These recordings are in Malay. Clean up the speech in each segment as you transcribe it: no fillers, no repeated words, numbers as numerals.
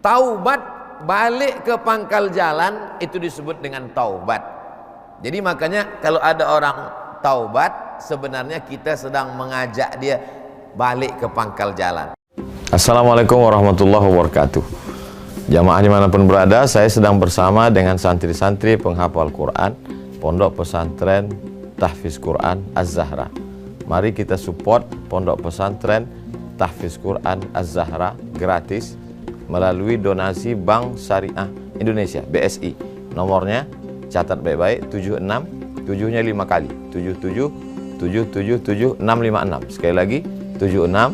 Taubat, balik ke pangkal jalan, itu disebut dengan taubat. Jadi makanya kalau ada orang taubat, sebenarnya kita sedang mengajak dia balik ke pangkal jalan. Assalamualaikum warahmatullahi wabarakatuh. Jamaah dimanapun berada, saya sedang bersama dengan santri-santri penghafal Quran Pondok Pesantren Tahfiz Quran Az-Zahra. Mari kita support Pondok Pesantren Tahfiz Quran Az-Zahra gratis melalui donasi Bank Syariah Indonesia (BSI). Nomornya catat baik-baik, 76 7-nya 5 kali, 77 777 656. Sekali lagi, 76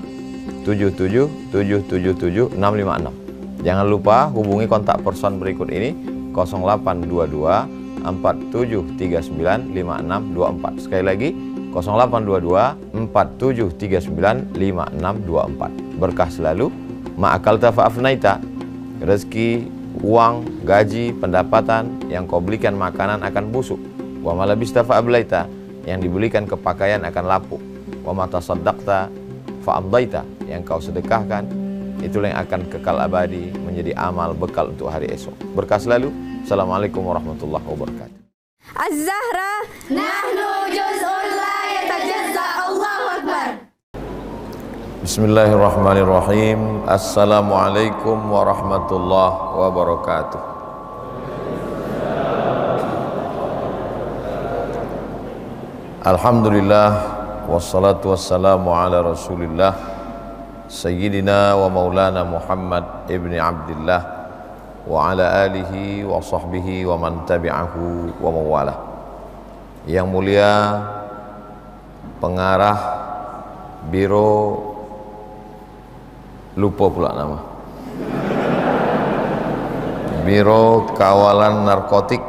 77 777 656. Jangan lupa hubungi kontak person berikut ini, 0822 4739 5624. Sekali lagi, 0822 4739 5624. Berkah selalu. Ma'akalta fa'afnaita. Rezeki, uang, gaji, pendapatan yang kau belikan makanan akan busuk. Wa malabista fa'ablaita. Yang dibelikan ke pakaian akan lapuk. Wa mata saddaqta fa'amdaita. Yang kau sedekahkan, itulah yang akan kekal abadi, menjadi amal bekal untuk hari esok. Berkah selalu. Assalamualaikum warahmatullahi wabarakatuh. Az-Zahra, nahnu juz'un la yatajazza. Allahu Akbar. Bismillahirrahmanirrahim. Assalamualaikum warahmatullahi wabarakatuh. Alhamdulillah, wassalatu wassalamu ala rasulillah Sayyidina wa maulana Muhammad ibni Abdillah wa ala alihi wa sahbihi wa man tabi'ahu wa mawalah. Yang mulia pengarah Biro, lupa pula nama, Biro Kawalan Narkotik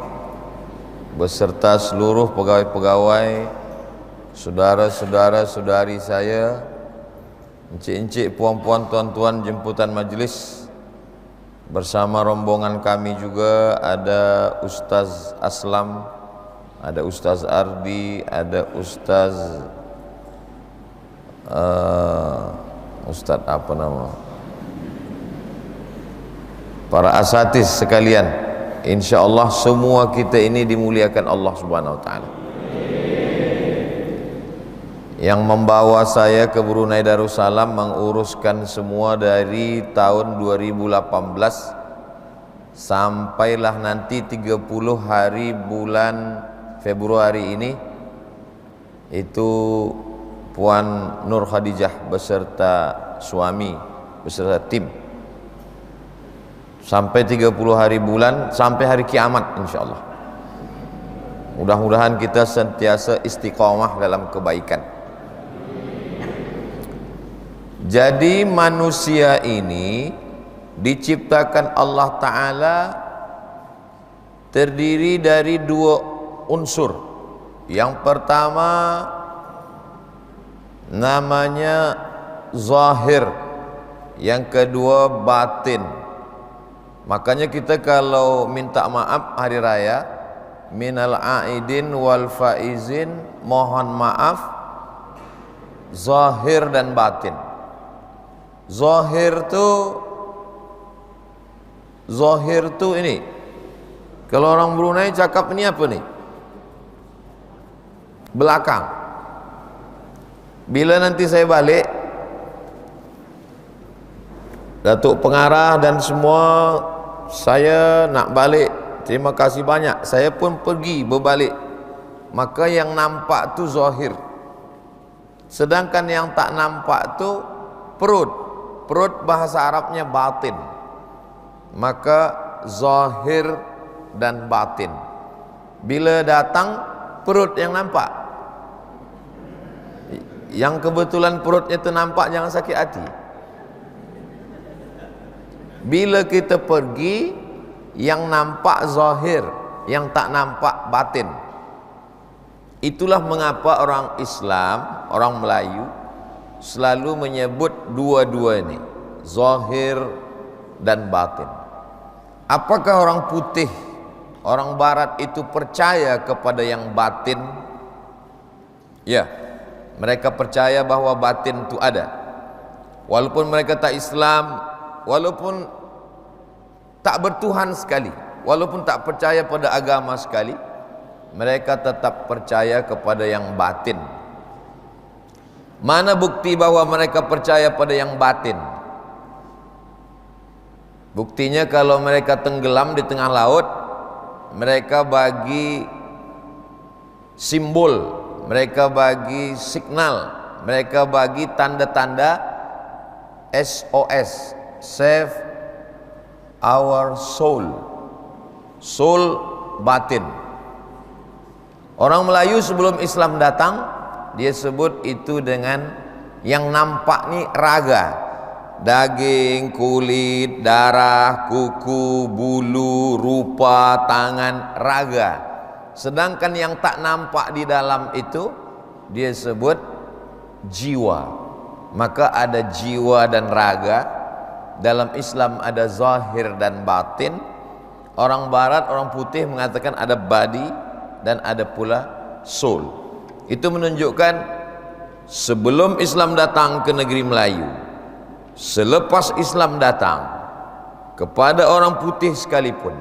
beserta seluruh pegawai-pegawai, saudara-saudara, saudari saya, encik-encik, puan-puan, tuan-tuan jemputan majelis, bersama rombongan kami juga ada Ustaz Aslam, ada Ustaz Ardi, ada Ustaz Ustaz apa nama, para asatiz sekalian. InsyaAllah semua kita ini dimuliakan Allah Subhanahu Wa Taala. Yang membawa saya ke Brunei Darussalam menguruskan semua dari tahun 2018 sampailah nanti 30 hari bulan Februari ini, itu Puan Nur Khadijah beserta suami, beserta tim, sampai 30 hari bulan, sampai hari kiamat insyaallah. Mudah-mudahan kita sentiasa istiqamah dalam kebaikan. Jadi manusia ini diciptakan Allah Ta'ala terdiri dari dua unsur. Yang pertama namanya zahir, yang kedua batin. Makanya kita kalau minta maaf hari raya, minal aidin wal faizin, mohon maaf zahir dan batin. Zahir tu ini, kalau orang Brunei cakap ini apa nih? Belakang. Bila nanti saya balik, Datuk Pengarah dan semua, saya nak balik, terima kasih banyak, saya pun pergi berbalik, maka yang nampak tu zahir, sedangkan yang tak nampak tu perut. Perut bahasa Arabnya batin. Maka zahir dan batin. Bila datang perut yang nampak, yang kebetulan perutnya itu nampak, jangan sakit hati. Bila kita pergi, yang nampak zahir, yang tak nampak batin. Itulah mengapa orang Islam, orang Melayu selalu menyebut dua-dua ini, zahir dan batin. Apakah orang putih, orang barat itu percaya kepada yang batin? Ya, mereka percaya bahwa batin itu ada. Walaupun mereka tak Islam, walaupun tak bertuhan sekali, walaupun tak percaya pada agama sekali, mereka tetap percaya kepada yang batin. Mana bukti bahwa mereka percaya pada yang batin? Buktinya kalau mereka tenggelam di tengah laut, mereka bagi simbol, mereka bagi signal, mereka bagi tanda-tanda SOS, save our soul, soul batin. Orang Melayu sebelum Islam datang, dia sebut itu dengan yang nampak ni raga, daging, kulit, darah, kuku, bulu, rupa, tangan, raga. Sedangkan yang tak nampak di dalam itu dia sebut jiwa. Maka ada jiwa dan raga. Dalam Islam ada zahir dan batin. Orang barat, orang putih mengatakan ada body dan ada pula soul. Itu menunjukkan sebelum Islam datang ke negeri Melayu, selepas Islam datang kepada orang putih sekalipun,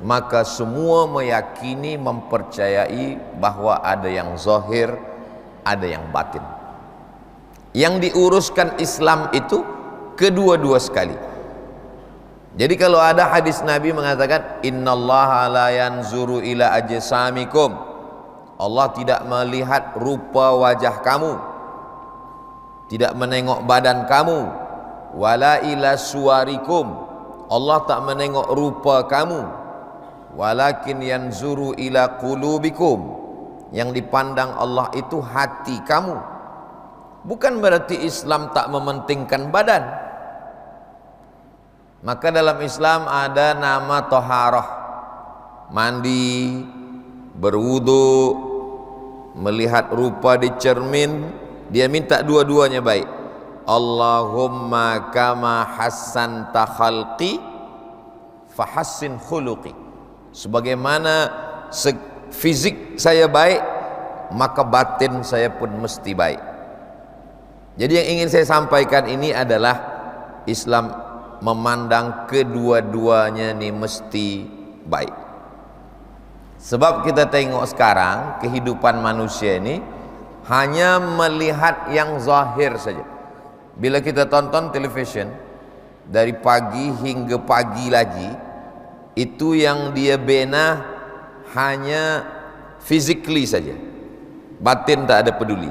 maka semua meyakini, mempercayai bahwa ada yang zahir, ada yang batin. Yang diuruskan Islam itu kedua-dua sekali. Jadi kalau ada hadis Nabi mengatakan innallaha la yanzuru ila ajsamikum, Allah tidak melihat rupa wajah kamu, tidak menengok badan kamu, wala ila suwarikum, Allah tak menengok rupa kamu, walakin yanzuru ila qulubikum, yang dipandang Allah itu hati kamu. Bukan berarti Islam tak mementingkan badan. Maka dalam Islam ada nama toharah, mandi, berwudu, melihat rupa di cermin, dia minta dua-duanya baik. Allahumma kama hassanta khalqi fahassin khuluqi. Sebagaimana fisik saya baik, maka batin saya pun mesti baik. Jadi yang ingin saya sampaikan ini adalah Islam memandang kedua-duanya ni mesti baik. Sebab kita tengok sekarang kehidupan manusia ini hanya melihat yang zahir saja. Bila kita tonton televisyen dari pagi hingga pagi lagi, itu yang dia bina hanya physically saja, batin tak ada peduli.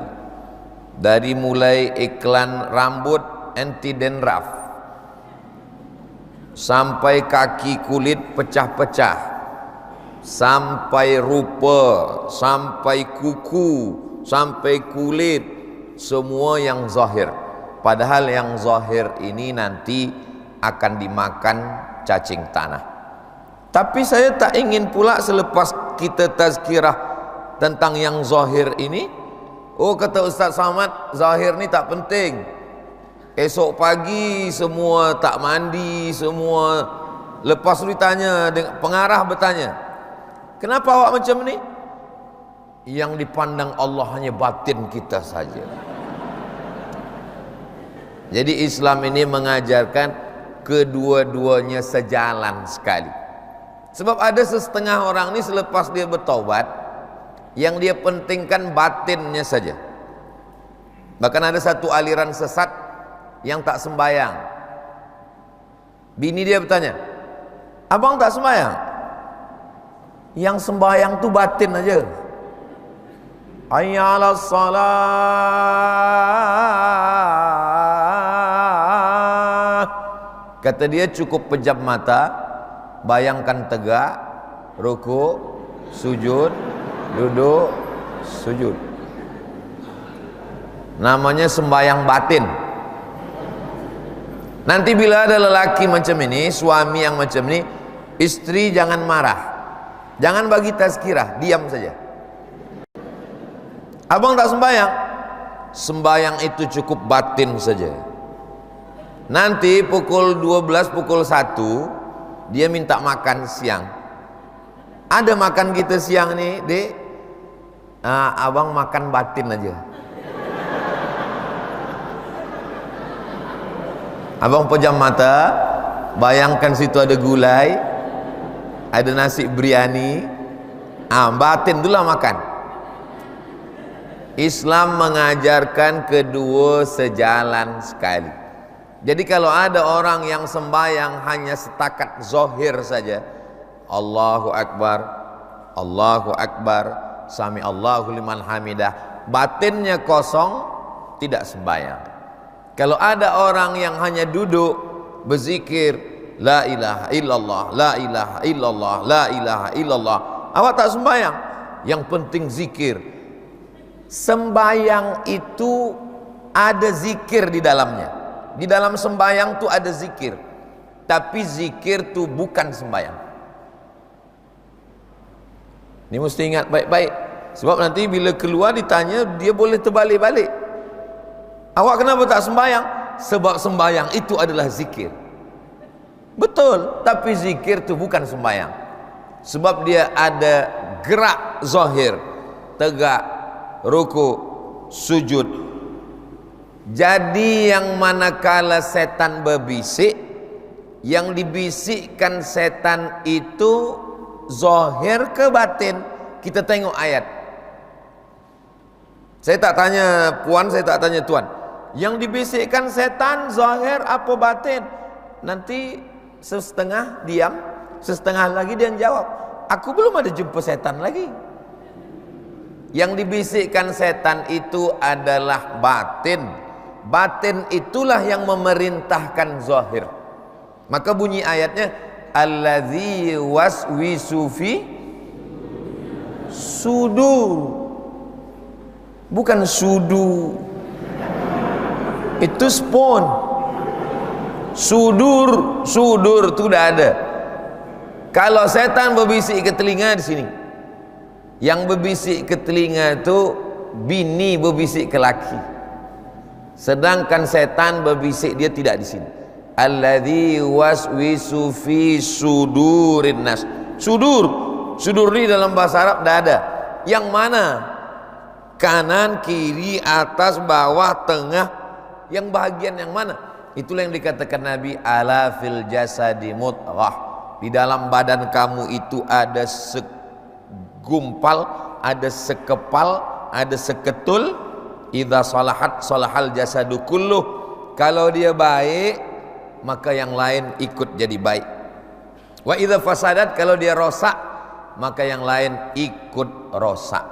Dari mulai iklan rambut anti dandruff sampai kaki kulit pecah-pecah, sampai rupa, sampai kuku, sampai kulit, semua yang zahir. Padahal yang zahir ini nanti akan dimakan cacing tanah. Tapi saya tak ingin pula selepas kita tazkirah tentang yang zahir ini, oh kata Ustaz Samad, zahir ni tak penting. Esok pagi semua tak mandi, semua. Lepas tu ditanya, pengarah bertanya, kenapa awak macam ni? Yang dipandang Allah hanya batin kita saja. Jadi Islam ini mengajarkan kedua-duanya sejalan sekali. Sebab ada setengah orang ni selepas dia bertaubat, yang dia pentingkan batinnya saja. Bahkan ada satu aliran sesat yang tak sembayang. Bini dia bertanya, abang tak sembayang? Yang sembayang tu batin aja. Hayya 'alas salat. Kata dia cukup pejam mata, bayangkan tegak, rukuk, sujud, duduk, sujud. Namanya sembayang batin. Nanti bila ada lelaki macam ini, suami yang macam ini, istri jangan marah, jangan bagi tazkirah, diam saja. Abang tak sembayang? Sembayang itu cukup batin saja. Nanti pukul 12, pukul 1 dia minta makan siang. Ada makan kita siang nih, Dek? Abang makan batin aja. Abang pejam mata, Bayangkan situ ada gulai, ada nasi biryani, batin itulah makan. Islam mengajarkan kedua sejalan sekali. Jadi kalau ada orang yang sembahyang hanya setakat zahir saja, Allahu Akbar, Allahu Akbar, Sami Allahu liman hamidah, batinnya kosong, tidak sembahyang. Kalau ada orang yang hanya duduk berzikir la ilaha illallah, la ilaha illallah, la ilaha illallah, awak tak sembahyang. Yang penting zikir. Sembahyang itu ada zikir di dalamnya. Di dalam sembahyang itu ada zikir. Tapi zikir itu bukan sembahyang. Ini mesti ingat baik-baik. Sebab nanti bila keluar ditanya, dia boleh terbalik-balik. Awak kenapa tak sembahyang? Sebab sembahyang itu adalah zikir. Betul, tapi zikir itu bukan sembahyang. Sebab dia ada gerak zahir, tegak, ruku, sujud. Jadi yang manakala setan berbisik, yang dibisikkan setan itu zahir ke batin. Kita tengok ayat. Saya tak tanya puan, saya tak tanya tuan. Yang dibisikkan setan zahir apa batin? Nanti setengah diam, setengah lagi dia jawab, aku belum ada jumpa setan lagi. Yang dibisikkan setan itu adalah batin. Batin itulah yang memerintahkan zahir. Maka bunyi ayatnya, allazi waswisu fi sudur, bukan sudu. Itu spoon. Sudur itu dah ada. Kalau setan berbisik ke telinga di sini, yang berbisik ke telinga itu bini berbisik ke laki. Sedangkan setan berbisik dia tidak di sini. Alladzi waswisu fi sudurin nas. Sudur ni dalam bahasa Arab dah ada. Yang mana? Kanan, kiri, atas, bawah, tengah. Yang bahagian yang mana? Itulah yang dikatakan Nabi, ala fil jasadi mudghah. Di dalam badan kamu itu ada segumpal, ada sekepal, ada seketul. Idza salahat salahal jasadu kulluh. Kalau dia baik, maka yang lain ikut jadi baik. Wa idza fasadat, kalau dia rosak, maka yang lain ikut rosak.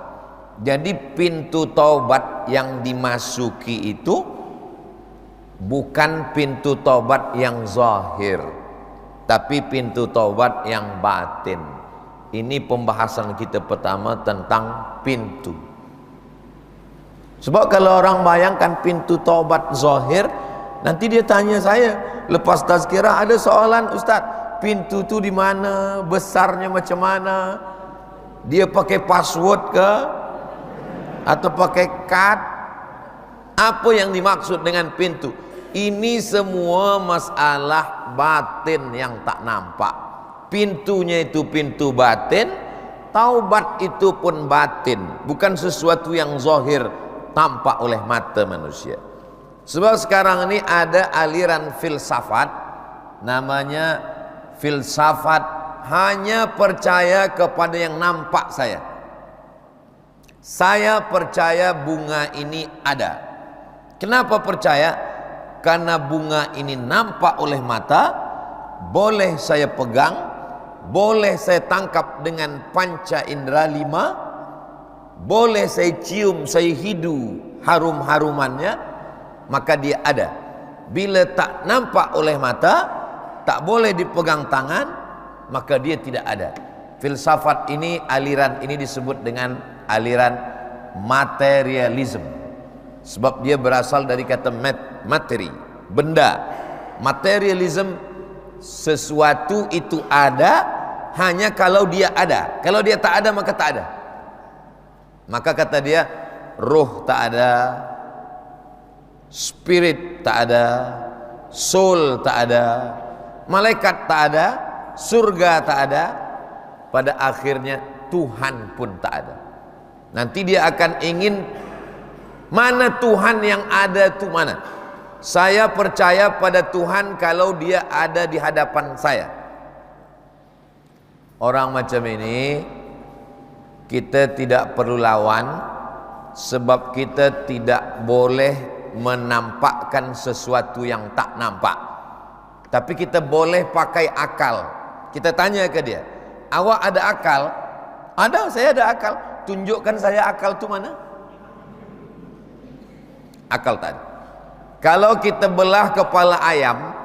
Jadi pintu taubat yang dimasuki itu bukan pintu taubat yang zahir, tapi pintu taubat yang batin. Ini pembahasan kita pertama tentang pintu. Sebab kalau orang bayangkan pintu taubat zahir, nanti dia tanya saya lepas tazkirah, ada soalan, Ustaz, pintu tu di mana, besarnya macam mana, dia pakai password ke atau pakai kad, apa yang dimaksud dengan pintu? Ini semua masalah batin yang tak nampak. Pintunya itu pintu batin, taubat itu pun batin, bukan sesuatu yang zahir tampak oleh mata manusia. Sebab sekarang ini ada aliran filsafat, namanya filsafat hanya percaya kepada yang nampak. Saya percaya bunga ini ada. Kenapa percaya? Karena bunga ini nampak oleh mata, boleh saya pegang, boleh saya tangkap dengan panca indera 5, boleh saya cium, saya hidu harum-harumannya, maka dia ada. Bila tak nampak oleh mata, tak boleh dipegang tangan, maka dia tidak ada. Filsafat ini, aliran ini disebut dengan aliran materialism. Sebab dia berasal dari kata materi, benda. Materialism, sesuatu itu ada hanya kalau dia ada. Kalau dia tak ada, maka tak ada. Maka kata dia, roh tak ada, spirit tak ada, soul tak ada, malaikat tak ada, surga tak ada, pada akhirnya Tuhan pun tak ada. Nanti dia akan ingin, mana Tuhan yang ada itu mana? saya percaya pada Tuhan kalau dia ada di hadapan saya. Orang macam ini kita tidak perlu lawan, sebab kita tidak boleh menampakkan sesuatu yang tak nampak. Tapi kita boleh pakai akal. Kita tanya ke dia, awak ada akal? Ada, saya ada akal. Tunjukkan saya akal tu mana? Akal tadi. Kalau kita belah kepala ayam,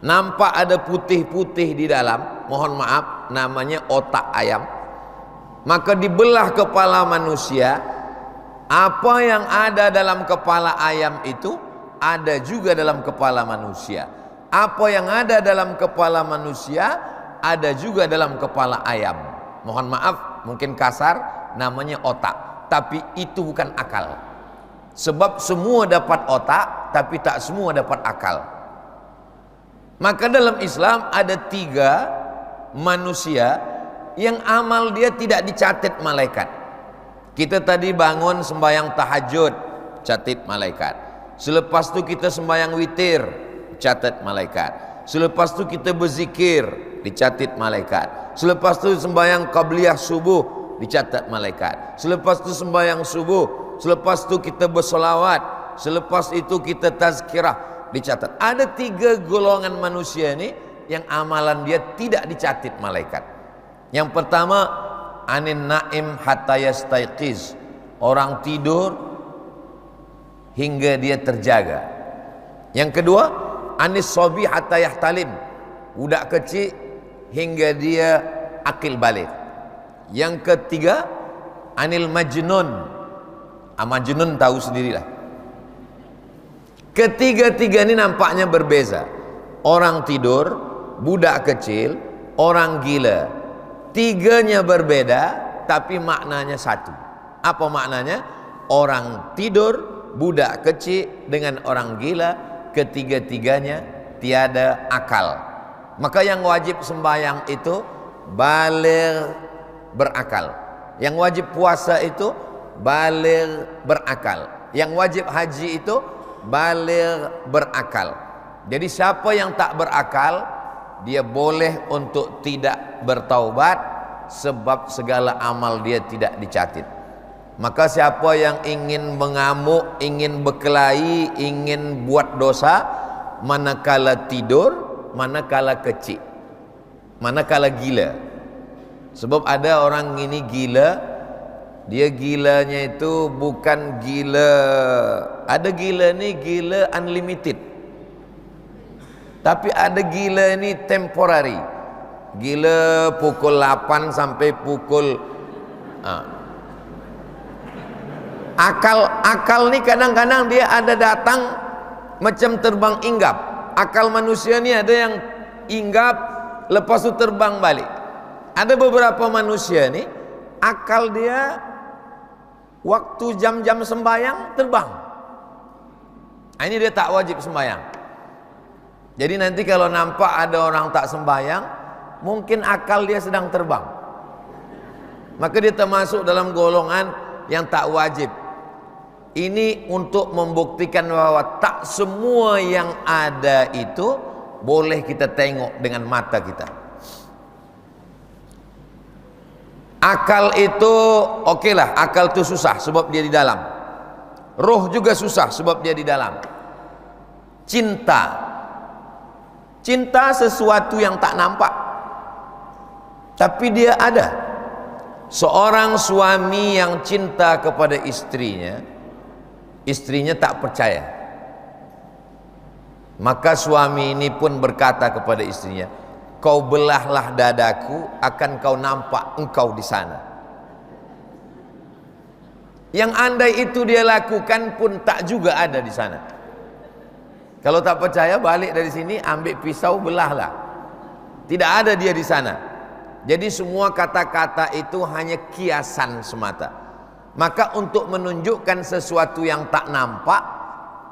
nampak ada putih-putih di dalam, mohon maaf, namanya otak ayam. Maka dibelah kepala manusia, apa yang ada dalam kepala ayam itu ada juga dalam kepala manusia. Apa yang ada dalam kepala manusia ada juga dalam kepala ayam. Mohon maaf, mungkin kasar, namanya otak. Tapi itu bukan akal. Sebab semua dapat otak, tapi tak semua dapat akal. Maka dalam Islam ada 3 manusia yang amal dia tidak dicatat malaikat. Kita tadi bangun sembahyang tahajud, catat malaikat. Selepas tu kita sembahyang witir, catat malaikat. Selepas tu kita berzikir, dicatat malaikat. Selepas tu sembahyang qabliyah subuh, dicatat malaikat. Selepas tu sembahyang subuh, selepas tu kita bersolawat, selepas itu kita tazkirah, dicatat. Ada 3 golongan manusia ini yang amalan dia tidak dicatat malaikat. Yang pertama, anin naim hatta yastaiqiz, orang tidur hingga dia terjaga. Yang kedua, anis sobi hatta yahtalim, budak kecil hingga dia akil balik. Yang ketiga, anil majnun. Majnun tahu sendirilah. Ketiga-tiga ini nampaknya berbeza. Orang tidur, budak kecil, orang gila. Tiganya berbeda, tapi maknanya satu. Apa maknanya? Orang tidur, budak kecil dengan orang gila, ketiga-tiganya tiada akal. Maka yang wajib sembahyang itu baligh berakal. Yang wajib puasa itu baligh berakal. Yang wajib haji itu baligh berakal. Jadi siapa yang tak berakal, dia boleh untuk tidak bertaubat, sebab segala amal dia tidak dicatat. Maka siapa yang ingin mengamuk, ingin berkelahi, ingin buat dosa, manakala tidur, manakala kecil, manakala gila. Sebab ada orang ini gila, dia gilanya itu bukan gila. Ada gila ni gila unlimited. Tapi ada gila ni temporary. Gila pukul 8 sampai pukul Akal ni kadang-kadang dia ada datang macam terbang inggap. Akal manusia ni ada yang inggap lepas tu terbang balik. Ada beberapa manusia ni akal dia waktu jam-jam sembahyang terbang. Ini dia tak wajib sembahyang. Jadi nanti kalau nampak ada orang tak sembahyang, mungkin akal dia sedang terbang. Maka dia termasuk dalam golongan yang tak wajib. Ini untuk membuktikan bahwa tak semua yang ada itu boleh kita tengok dengan mata kita. Akal itu okeylah, akal itu susah sebab dia di dalam. Roh juga susah sebab dia di dalam. Cinta sesuatu yang tak nampak, tapi dia ada. Seorang suami yang cinta kepada istrinya, istrinya tak percaya. Maka suami ini pun berkata kepada istrinya, kau belahlah dadaku, akan kau nampak engkau di sana. Yang andai itu dia lakukan pun tak juga ada di sana. Kalau tak percaya, balik dari sini, ambil pisau, belahlah. Tidak ada dia di sana. Jadi semua kata-kata itu hanya kiasan semata. Maka untuk menunjukkan sesuatu yang tak nampak,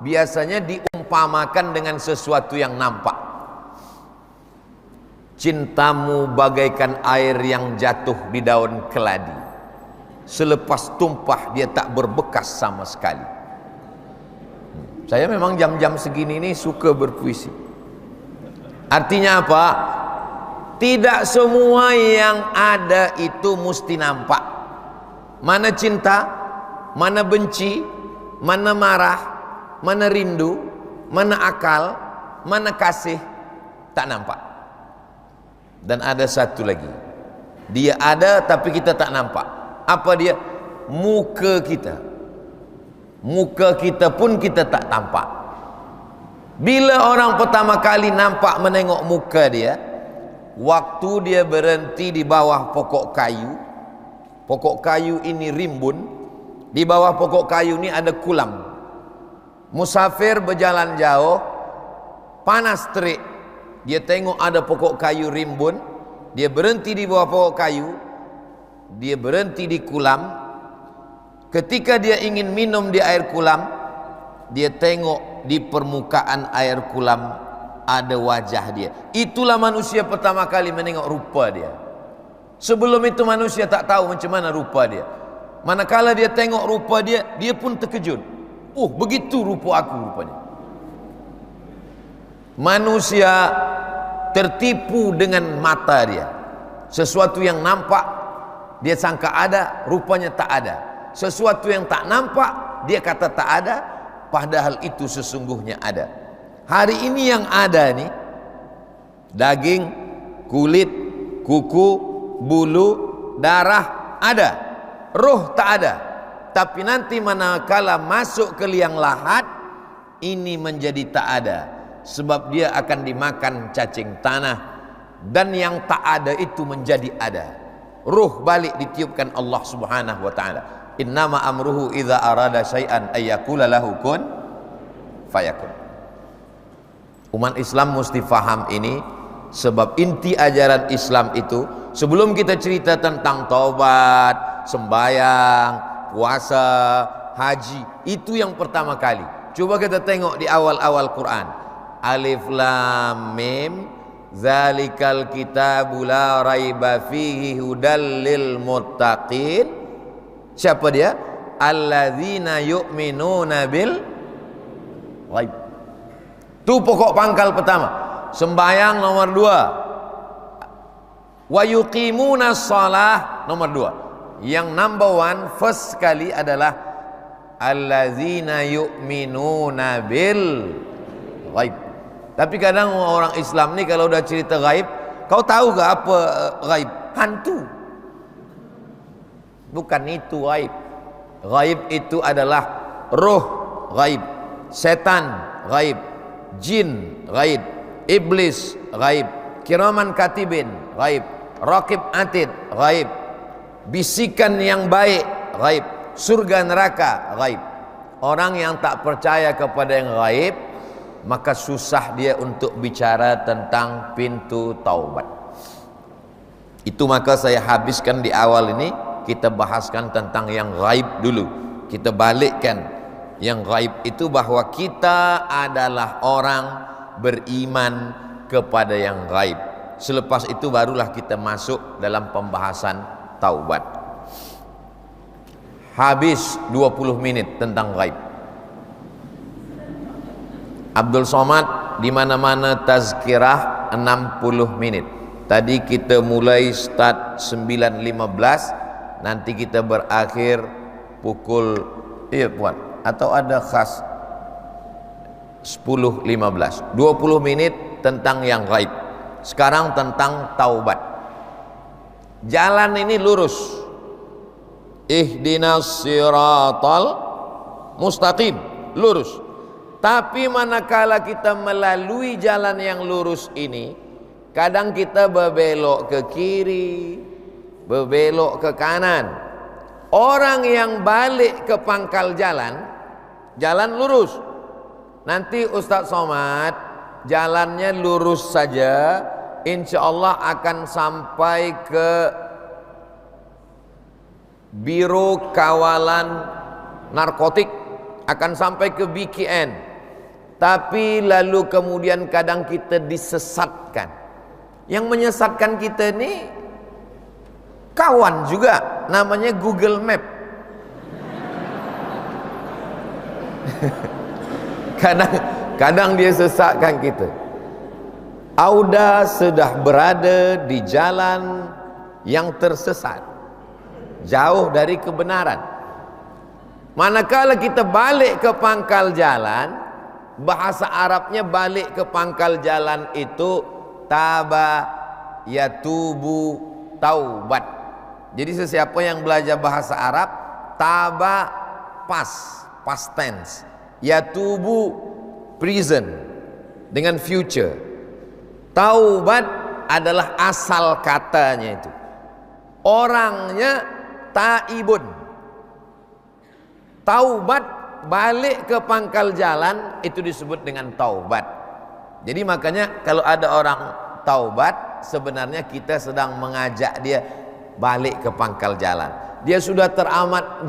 biasanya diumpamakan dengan sesuatu yang nampak. Cintamu bagaikan air yang jatuh di daun keladi. Selepas tumpah dia tak berbekas sama sekali. Saya memang jam-jam segini ini suka berpuisi. Artinya apa? Tidak semua yang ada itu mesti nampak. Mana cinta, mana benci, mana marah, mana rindu, mana akal, mana kasih, tak nampak. Dan ada satu lagi, dia ada tapi kita tak nampak. Apa dia? Muka kita. Muka kita pun kita tak tampak. Bila orang pertama kali nampak menengok muka dia, waktu dia berhenti di bawah pokok kayu. Pokok kayu ini rimbun. Di bawah pokok kayu ini ada kulam. Musafir berjalan jauh, panas terik. Dia tengok ada pokok kayu rimbun. Dia berhenti di bawah pokok kayu. Dia berhenti di kulam. Ketika dia ingin minum di air kulam, dia tengok di permukaan air kulam ada wajah dia. Itulah manusia pertama kali menengok rupa dia. Sebelum itu manusia tak tahu macam mana rupa dia. Manakala dia tengok rupa dia, dia pun terkejut. Oh, begitu rupa aku rupanya. Manusia tertipu dengan mata dia. Sesuatu yang nampak dia sangka ada, rupanya tak ada. Sesuatu yang tak nampak dia kata tak ada, padahal itu sesungguhnya ada. Hari ini yang ada nih, daging, kulit, kuku, bulu, darah ada, roh tak ada. Tapi nanti manakala masuk ke liang lahat, ini menjadi tak ada. Sebab dia akan dimakan cacing tanah. Dan yang tak ada itu menjadi ada. Ruh balik ditiupkan Allah subhanahu wa ta'ala. Innama amruhu idza arada syai'an ayyakula lahu kun fayakun. Umat Islam mesti faham ini. Sebab inti ajaran Islam itu, sebelum kita cerita tentang taubat, sembayang, puasa, haji, itu yang pertama kali. Coba kita tengok di awal-awal Quran. Alif lam mim, zalikal kitabu la raiba fihi hudal lil muttaqin. Siapa dia? Alladzina yu'minuna bil ghaib. Itu pokok pangkal pertama. Sembayang nomor 2. Wa yuqimuna shalah nomor 2. Yang number 1 first sekali adalah allazina yu'minuna bil ghaib. Tapi kadang orang Islam ni kalau udah cerita ghaib, kau tahu gak apa ghaib? Hantu. Bukan itu ghaib. Ghaib itu adalah roh ghaib, setan ghaib, jin ghaib, iblis ghaib, kiraman katibin ghaib, raqib atid ghaib, bisikan yang baik ghaib, surga neraka ghaib. Orang yang tak percaya kepada yang ghaib, maka susah dia untuk bicara tentang pintu taubat. Itu maka saya habiskan di awal ini, kita bahaskan tentang yang ghaib dulu. Kita balikkan yang ghaib itu, bahwa kita adalah orang beriman kepada yang ghaib. Selepas itu barulah kita masuk dalam pembahasan taubat. Habis 20 menit tentang ghaib. Abdul Somad di mana-mana tazkirah 60 menit. Tadi kita mulai start 9.15, nanti kita berakhir pukul puan, atau ada khas 10.15. 20 menit tentang yang ghaib. Sekarang tentang taubat. Jalan ini lurus. Ihdinas siratal mustaqim, lurus. Tapi manakala kita melalui jalan yang lurus ini, kadang kita berbelok ke kiri, berbelok ke kanan. Orang yang balik ke pangkal jalan, jalan lurus. Nanti Ustaz Somad jalannya lurus saja, insya Allah akan sampai ke Biro Kawalan Narkotik, akan sampai ke BKN. Tapi lalu kemudian kadang kita disesatkan. Yang menyesatkan kita ini kawan juga, namanya Google Map. Kadang dia sesatkan kita. Auda sudah berada di jalan yang tersesat, jauh dari kebenaran. Manakala kita balik ke pangkal jalan, bahasa Arabnya balik ke pangkal jalan itu taba yatubu taubat. Jadi sesiapa yang belajar bahasa Arab, taba past tense, yatubu present dengan future, taubat adalah asal katanya itu. Orangnya taibun. Taubat balik ke pangkal jalan itu disebut dengan taubat. Jadi makanya kalau ada orang taubat, sebenarnya kita sedang mengajak dia balik ke pangkal jalan. Dia sudah teramat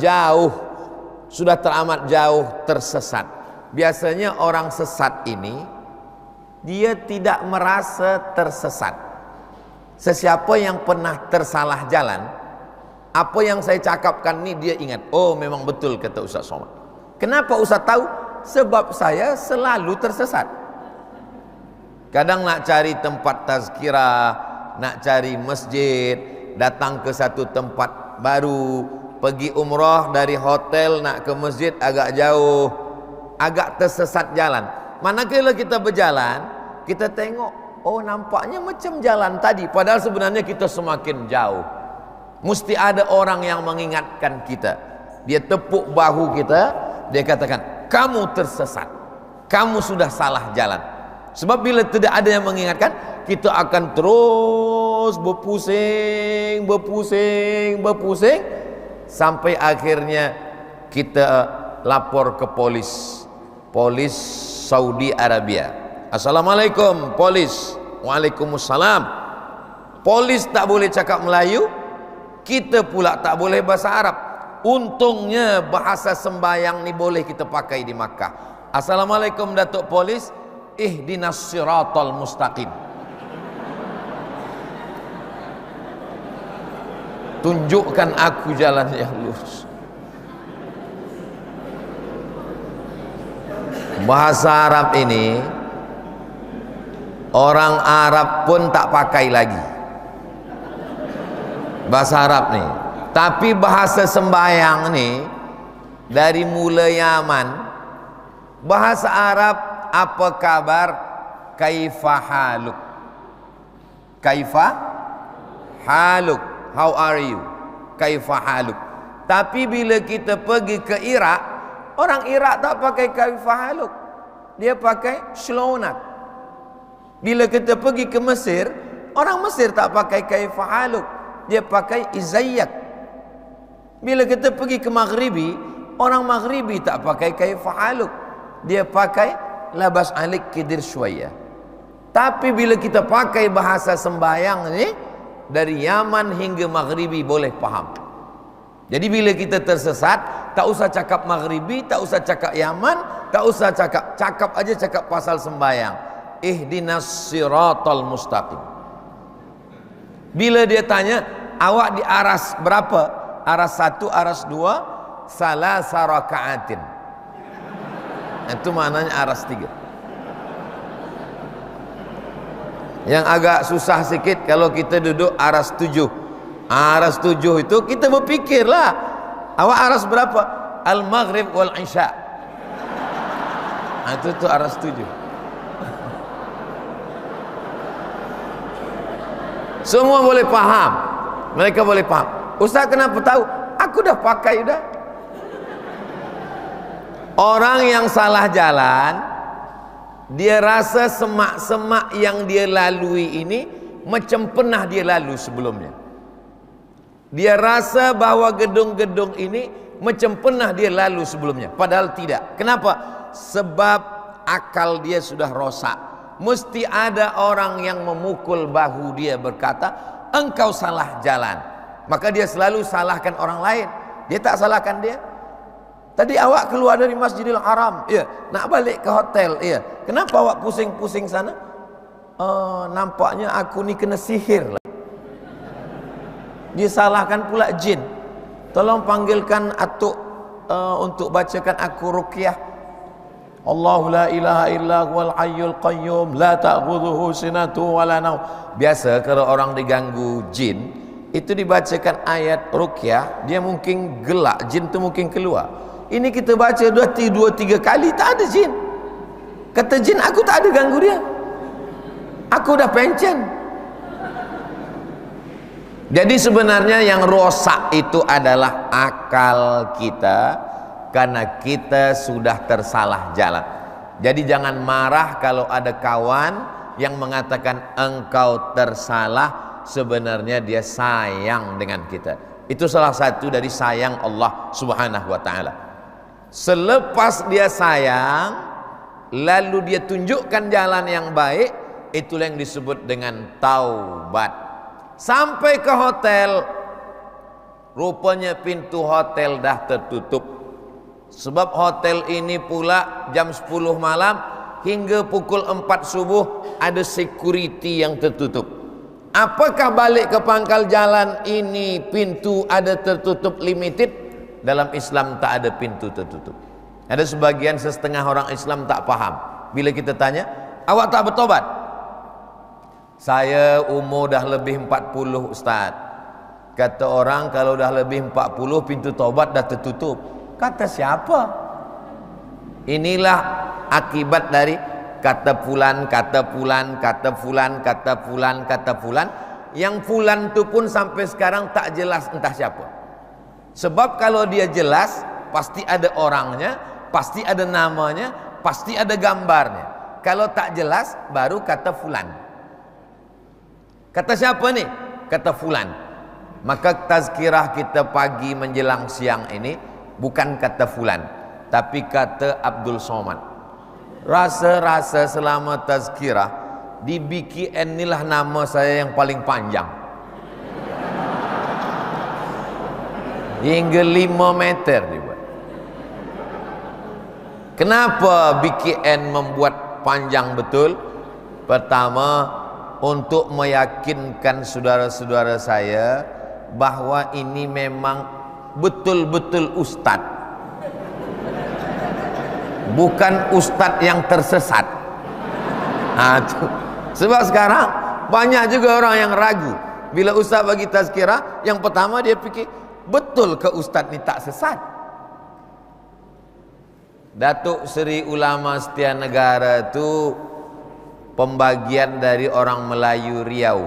jauh tersesat. Biasanya orang sesat ini dia tidak merasa tersesat. Sesiapa yang pernah tersalah jalan, apa yang saya cakapkan ini dia ingat. Oh, memang betul kata Ustaz Somad. Kenapa Ustaz tahu? Sebab saya selalu tersesat. Kadang nak cari tempat tazkirah, nak cari masjid, datang ke satu tempat baru, pergi umrah dari hotel nak ke masjid agak jauh, agak tersesat jalan. Manakala kita berjalan, kita tengok, oh nampaknya macam jalan tadi, padahal sebenarnya kita semakin jauh. Mesti ada orang yang mengingatkan kita. Dia tepuk bahu kita, dia katakan, kamu tersesat, kamu sudah salah jalan. Sebab bila tidak ada yang mengingatkan, kita akan terus berpusing sampai akhirnya kita lapor ke polis Saudi Arabia. Assalamualaikum polis. Waalaikumsalam. Polis tak boleh cakap Melayu, kita pula tak boleh bahasa Arab. Untungnya bahasa sembayang ni boleh kita pakai di Makkah. Assalamualaikum Datuk Polis, ihdinas siratal mustaqim. Tunjukkan aku jalan yang lurus. Bahasa Arab ini orang Arab pun tak pakai lagi bahasa Arab nih. Tapi bahasa sembayang nih dari mula Yaman, bahasa Arab apa kabar, kaifa haluk, kaifa haluk, how are you, kaifa haluk. Tapi bila kita pergi ke Iraq, orang Iraq tak pakai kaifa haluk, dia pakai shlonat. Bila kita pergi ke Mesir, orang Mesir tak pakai kaifa haluk, dia pakai izayyak. Bila kita pergi ke Maghribi, orang Maghribi tak pakai kaifa haluk, dia pakai labas alik kidir syuaya. Tapi bila kita pakai bahasa sembayang ni, dari Yaman hingga Maghribi boleh faham. Jadi bila kita tersesat, tak usah cakap Maghribi, tak usah cakap Yaman, tak usah cakap aja cakap pasal sembayang. Ihdinas siratal mustaqim. Bila dia tanya, awak di aras berapa? Aras 1, aras 2, salasa raka'atin. Itu maknanya aras 3. Yang agak susah sikit kalau kita duduk aras 7. Aras 7 itu kita berfikirlah, awak aras berapa? Al-Maghrib wal Isya. Itu tuh aras 7. Semua boleh paham. Mereka boleh paham. Ustaz kenapa tahu? Aku dah pakai dah. Orang yang salah jalan, dia rasa semak-semak yang dia lalui ini macam pernah dia lalu sebelumnya. Dia rasa bahawa gedung-gedung ini macam pernah dia lalu sebelumnya, padahal tidak. Kenapa? Sebab akal dia sudah rosak. Mesti ada orang yang memukul bahu dia berkata, engkau salah jalan. Maka dia selalu salahkan orang lain, dia tak salahkan dia. Tadi awak keluar dari Masjidil Haram, ya, nak balik ke hotel, ya, kenapa awak pusing-pusing sana? Nampaknya aku ni kena sihir lah. Dia salahkan pula jin. Tolong panggilkan atuk untuk bacakan aku ruqyah. Allahu la ilaha illa huwal hayyul qayyum la ta'khudhuhu sinatu wa la naum. Biasa kalau orang diganggu jin, itu dibacakan ayat ruqyah, dia mungkin gelak, jin itu mungkin keluar. Ini kita baca 2-3 kali tak ada jin. Kata jin, aku tak ada ganggu dia, aku dah pencen. Jadi sebenarnya yang rosak itu adalah akal kita, karena kita sudah tersalah jalan. Jadi jangan marah kalau ada kawan yang mengatakan engkau tersalah, sebenarnya dia sayang dengan kita. Itu salah satu dari sayang Allah Subhanahu wa ta'ala. Selepas dia sayang, lalu dia tunjukkan jalan yang baik, itulah yang disebut dengan taubat. Sampai ke hotel, rupanya pintu hotel dah tertutup. Sebab hotel ini pula jam 10 malam hingga pukul 4 subuh ada security yang tertutup. Apakah balik ke pangkal jalan ini pintu ada tertutup limited? Dalam Islam tak ada pintu tertutup. Ada sebagian setengah orang Islam tak faham. Bila kita tanya, awak tak bertobat? Saya umur dah lebih 40 Ustaz. Kata orang kalau dah lebih 40 pintu tobat dah tertutup. Kata siapa? Inilah akibat dari kata fulan, kata fulan, kata fulan, kata fulan, kata fulan. Yang fulan tu pun sampai sekarang tak jelas entah siapa. Sebab kalau dia jelas, pasti ada orangnya, pasti ada namanya, pasti ada gambarnya. Kalau tak jelas, baru kata fulan. Kata siapa ni? Kata fulan. Maka tazkirah kita pagi menjelang siang ini bukan kata fulan, tapi kata Abdul Somad. Rasa-rasa selama tazkirah di BKN inilah nama saya yang paling panjang, hingga 5 meter dibuat. Kenapa BKN membuat panjang betul? Pertama, untuk meyakinkan saudara-saudara saya bahwa ini memang betul-betul ustaz, bukan ustaz yang tersesat. Sebab sekarang banyak juga orang yang ragu bila ustaz bagi tazkirah. Yang pertama dia fikir, betul ke ustaz ni tak sesat? Datuk Seri Ulama Setia Negara tu pembagian dari orang Melayu Riau.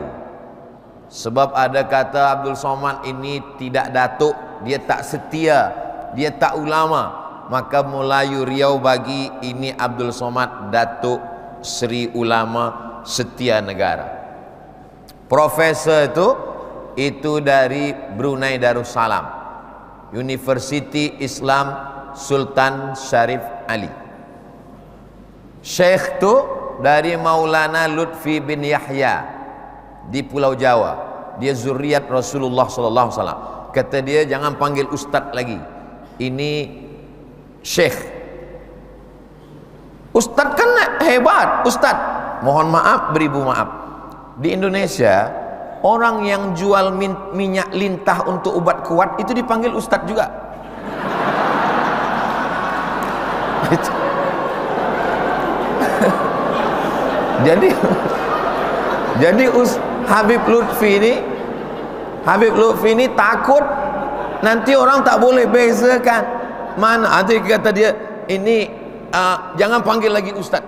Sebab ada kata Abdul Somad ini tidak datuk, dia tak setia, dia tak ulama. Maka Melayu Riau bagi ini Abdul Somad Datuk Seri Ulama Setia Negara. Profesor itu dari Brunei Darussalam, University Islam Sultan Syarif Ali. Syekh tu dari Maulana Lutfi bin Yahya di Pulau Jawa. Dia zuriat Rasulullah sallallahu alaihi wasallam. Kata dia, jangan panggil ustaz lagi, ini syekh. Ustaz kan hebat, ustaz. Mohon maaf, beribu maaf. Di Indonesia, orang yang jual minyak lintah untuk obat kuat itu dipanggil ustaz juga. Jadi Habib Lutfi ini takut nanti orang tak boleh bezakan mana. Ada kata dia ini jangan panggil lagi ustaz,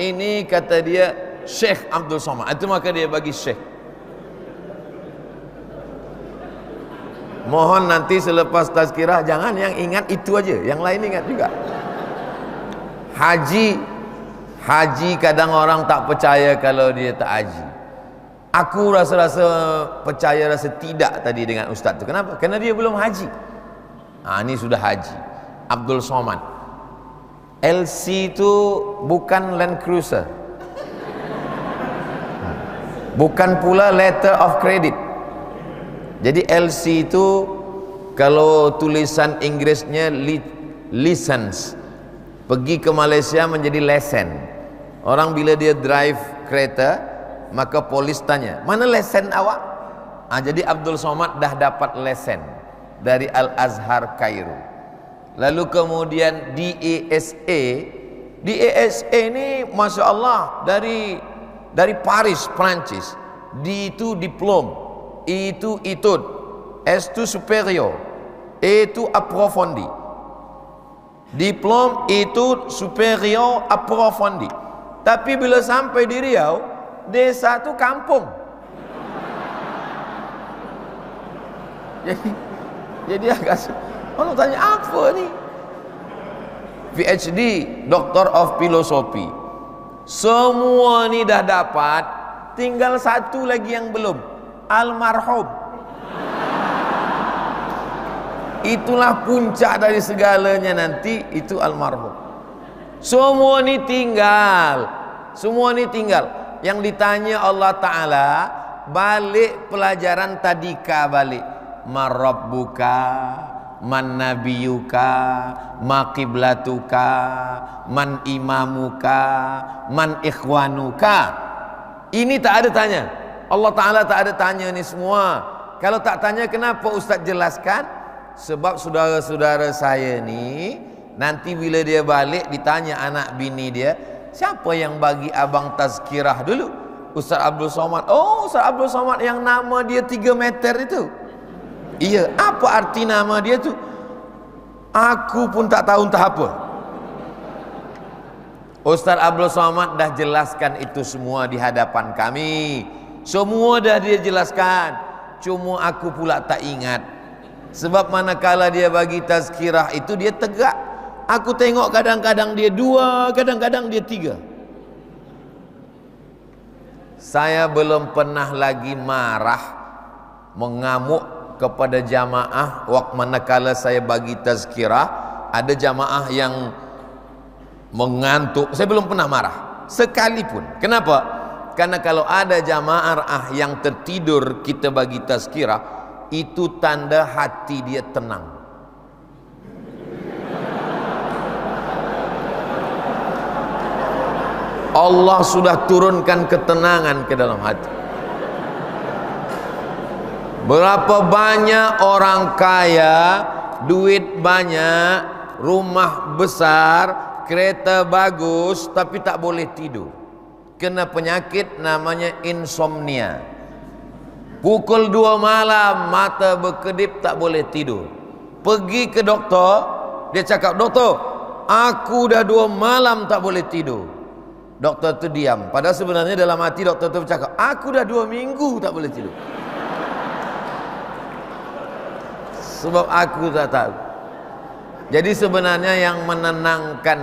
ini kata dia Syekh Abdul Somad. Itu maka dia bagi Syekh. Mohon nanti selepas tazkirah jangan yang ingat itu aja, yang lain ingat juga. Haji kadang orang tak percaya kalau dia tak haji. Aku rasa percaya, rasa tidak tadi dengan ustaz tu. Kenapa? Kerana dia belum haji. Ini sudah haji. Abdul Somad. LC tu bukan Land Cruiser, bukan pula letter of credit. Jadi LC itu kalau tulisan Inggrisnya license, pergi ke Malaysia menjadi lesen. Orang bila dia drive kereta, maka polis tanya, mana lesen awak? Jadi Abdul Somad dah dapat lesen dari Al-Azhar Kairo. Lalu kemudian DASA Di ESA ini Masya Allah dari Paris, Prancis. D itu diplom, I itu etude, S itu superior, E itu approfondi. Diplom, etude, superior, approfondi. Tapi bila sampai di Riau, desa itu kampung. Jadi agak orang tanya apa ni? PhD, Doctor of Philosophy. Semua ni dah dapat, tinggal satu lagi yang belum, almarhum. Itulah puncak dari segalanya nanti, itu almarhum. Semua ni tinggal, semua ni tinggal. Yang ditanya Allah Ta'ala, balik pelajaran tadika balik. Marabbuka, man nabiyuka, ma qiblatuka, man imamuka, man ikhwanuka. Ini tak ada tanya. Allah Ta'ala tak ada tanya ni semua. Kalau tak tanya, kenapa Ustaz jelaskan? Sebab saudara-saudara saya ni, nanti bila dia balik ditanya anak bini dia, siapa yang bagi abang tazkirah dulu? Ustaz Abdul Somad. Oh, Ustaz Abdul Somad yang nama dia 3 meter itu. Iya, apa arti nama dia tu? Aku pun tak tahu entah apa. Ustaz Abdul Somad dah jelaskan itu semua di hadapan kami. Semua dah dia jelaskan. Cuma aku pula tak ingat. Sebab manakala dia bagi tazkirah itu dia tegak. Aku tengok kadang-kadang dia 2, kadang-kadang dia 3. Saya belum pernah lagi marah, mengamuk kepada jamaah waktu manakala saya bagi tazkirah. Ada jamaah yang mengantuk, saya belum pernah marah sekalipun. Kenapa? Karena kalau ada jamaah yang tertidur kita bagi tazkirah, itu tanda hati dia tenang. Allah sudah turunkan ketenangan ke dalam hati. Berapa banyak orang kaya, duit banyak, rumah besar, kereta bagus, tapi tak boleh tidur. Kena penyakit namanya insomnia. Pukul 2 malam mata berkedip, tak boleh tidur. Pergi ke doktor, dia cakap, doktor, aku dah 2 malam tak boleh tidur. Doktor tu diam. Padahal sebenarnya dalam hati doktor tu bercakap, aku dah 2 minggu tak boleh tidur. Sebab aku tak tahu. Jadi sebenarnya yang menenangkan,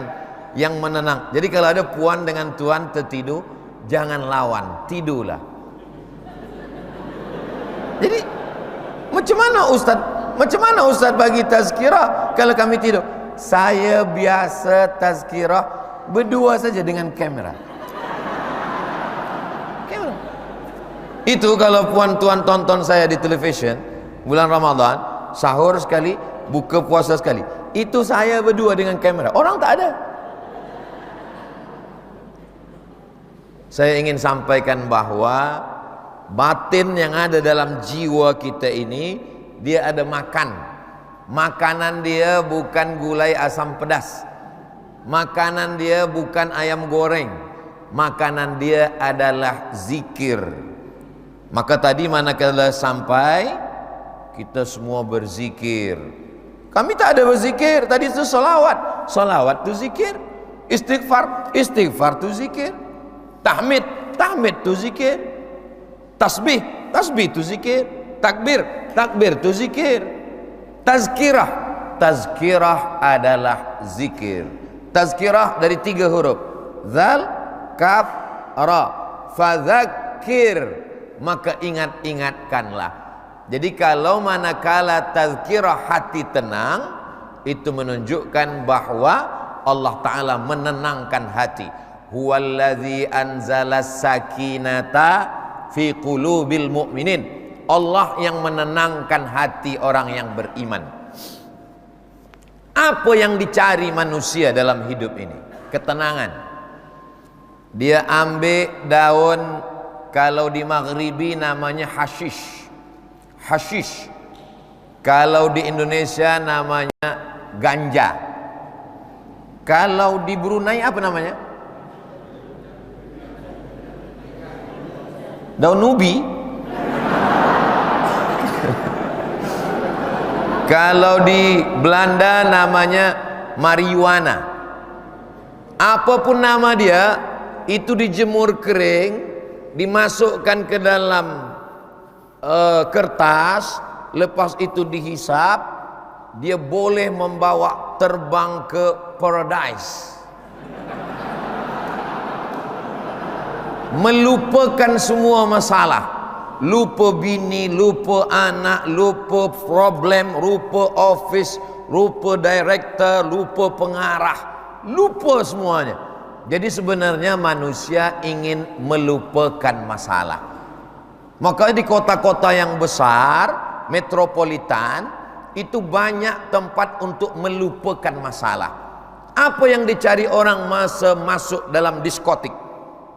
yang menenang. Jadi kalau ada puan dengan tuan tertidur, jangan lawan, tidurlah. Jadi macam mana Ustaz bagi tazkirah kalau kami tidur? Saya biasa tazkirah berdua saja dengan kamera. Itu kalau puan tuan tonton saya di televisyen bulan Ramadan, sahur sekali, buka puasa sekali, itu saya berdua dengan kamera, orang tak ada. Saya ingin sampaikan bahwa batin yang ada dalam jiwa kita ini, dia ada makan. Makanan dia bukan gulai asam pedas, makanan dia bukan ayam goreng, makanan dia adalah zikir. Maka tadi manakala sampai kita semua berzikir. Kami tak ada berzikir. Tadi itu salawat. Salawat itu zikir. Istighfar. Istighfar itu zikir. Tahmid. Tahmid itu zikir. Tasbih. Tasbih itu zikir. Takbir. Takbir itu zikir. Tazkirah. Tazkirah adalah zikir. Tazkirah dari 3 huruf. Zal, kaf, ra. Fadzakir. Maka ingat-ingatkanlah. Jadi kalau manakala tazkirah hati tenang, itu menunjukkan bahwa Allah Ta'ala menenangkan hati. Huwallazi anzala sakinata fi qulubil mu'minin. Allah yang menenangkan hati orang yang beriman. Apa yang dicari manusia dalam hidup ini? Ketenangan. Dia ambil daun, kalau di Maghribi namanya hashish. Hashish. Kalau di Indonesia namanya ganja. Kalau di Brunei apa namanya? Daun ubi. Kalau di Belanda namanya marijuana. Apapun nama dia, itu dijemur kering, dimasukkan ke dalam kertas, lepas itu dihisap, dia boleh membawa terbang ke paradise, melupakan semua masalah, lupa bini, lupa anak, lupa problem, lupa office, lupa director, lupa pengarah, lupa semuanya. Jadi sebenarnya manusia ingin melupakan masalah. Maka di kota-kota yang besar, metropolitan, itu banyak tempat untuk melupakan masalah. Apa yang dicari orang masa masuk dalam diskotik?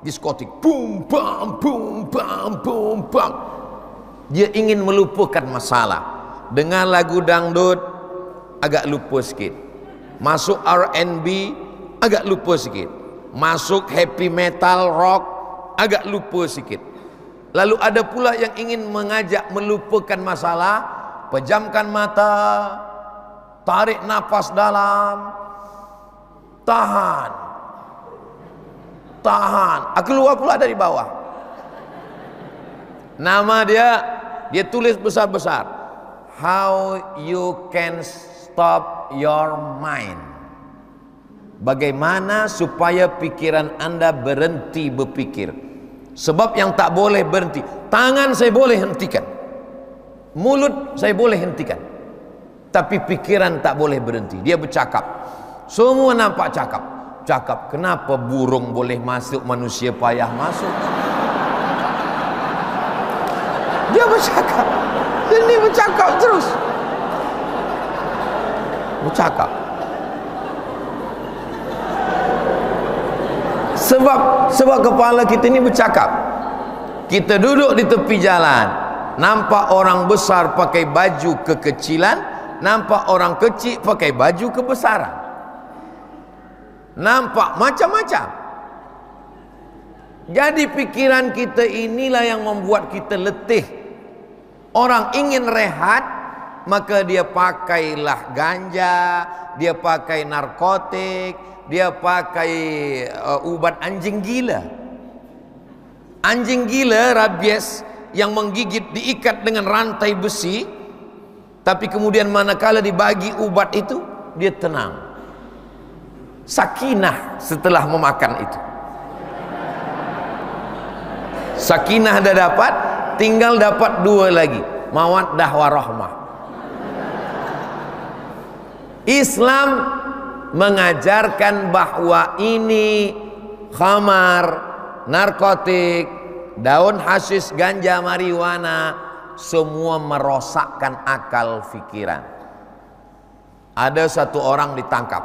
Diskotik, boom bam boom bam boom bam. Dia ingin melupakan masalah. Dengar lagu dangdut, agak lupa sikit. Masuk R&B, agak lupa sikit. Masuk happy metal rock, agak lupa sikit. Lalu ada pula yang ingin mengajak melupakan masalah. Pejamkan mata, tarik nafas dalam, tahan, keluar pula dari bawah. Nama dia tulis besar-besar, how you can stop your mind. Bagaimana supaya pikiran Anda berhenti berpikir. Sebab yang tak boleh berhenti, tangan saya boleh hentikan, mulut saya boleh hentikan, tapi pikiran tak boleh berhenti. Dia bercakap, semua nampak cakap. Kenapa burung boleh masuk, manusia payah masuk? Dia bercakap, ini bercakap terus, bercakap. Sebab kepala kita ini bercakap. Kita duduk di tepi jalan, nampak orang besar pakai baju kekecilan, nampak orang kecil pakai baju kebesaran, nampak macam-macam. Jadi pikiran kita inilah yang membuat kita letih. Orang ingin rehat, maka dia pakailah ganja, dia pakai narkotik, dia pakai ubat anjing gila. Anjing gila, rabies, yang menggigit diikat dengan rantai besi, tapi kemudian manakala dibagi ubat itu, dia tenang, sakinah setelah memakan itu. Sakinah dah dapat, tinggal dapat dua lagi, mawaddah warahmah. Islam mengajarkan bahwa ini khamar, narkotik, daun hasis, ganja, marijuana, semua merosakkan akal fikiran. Ada satu orang ditangkap,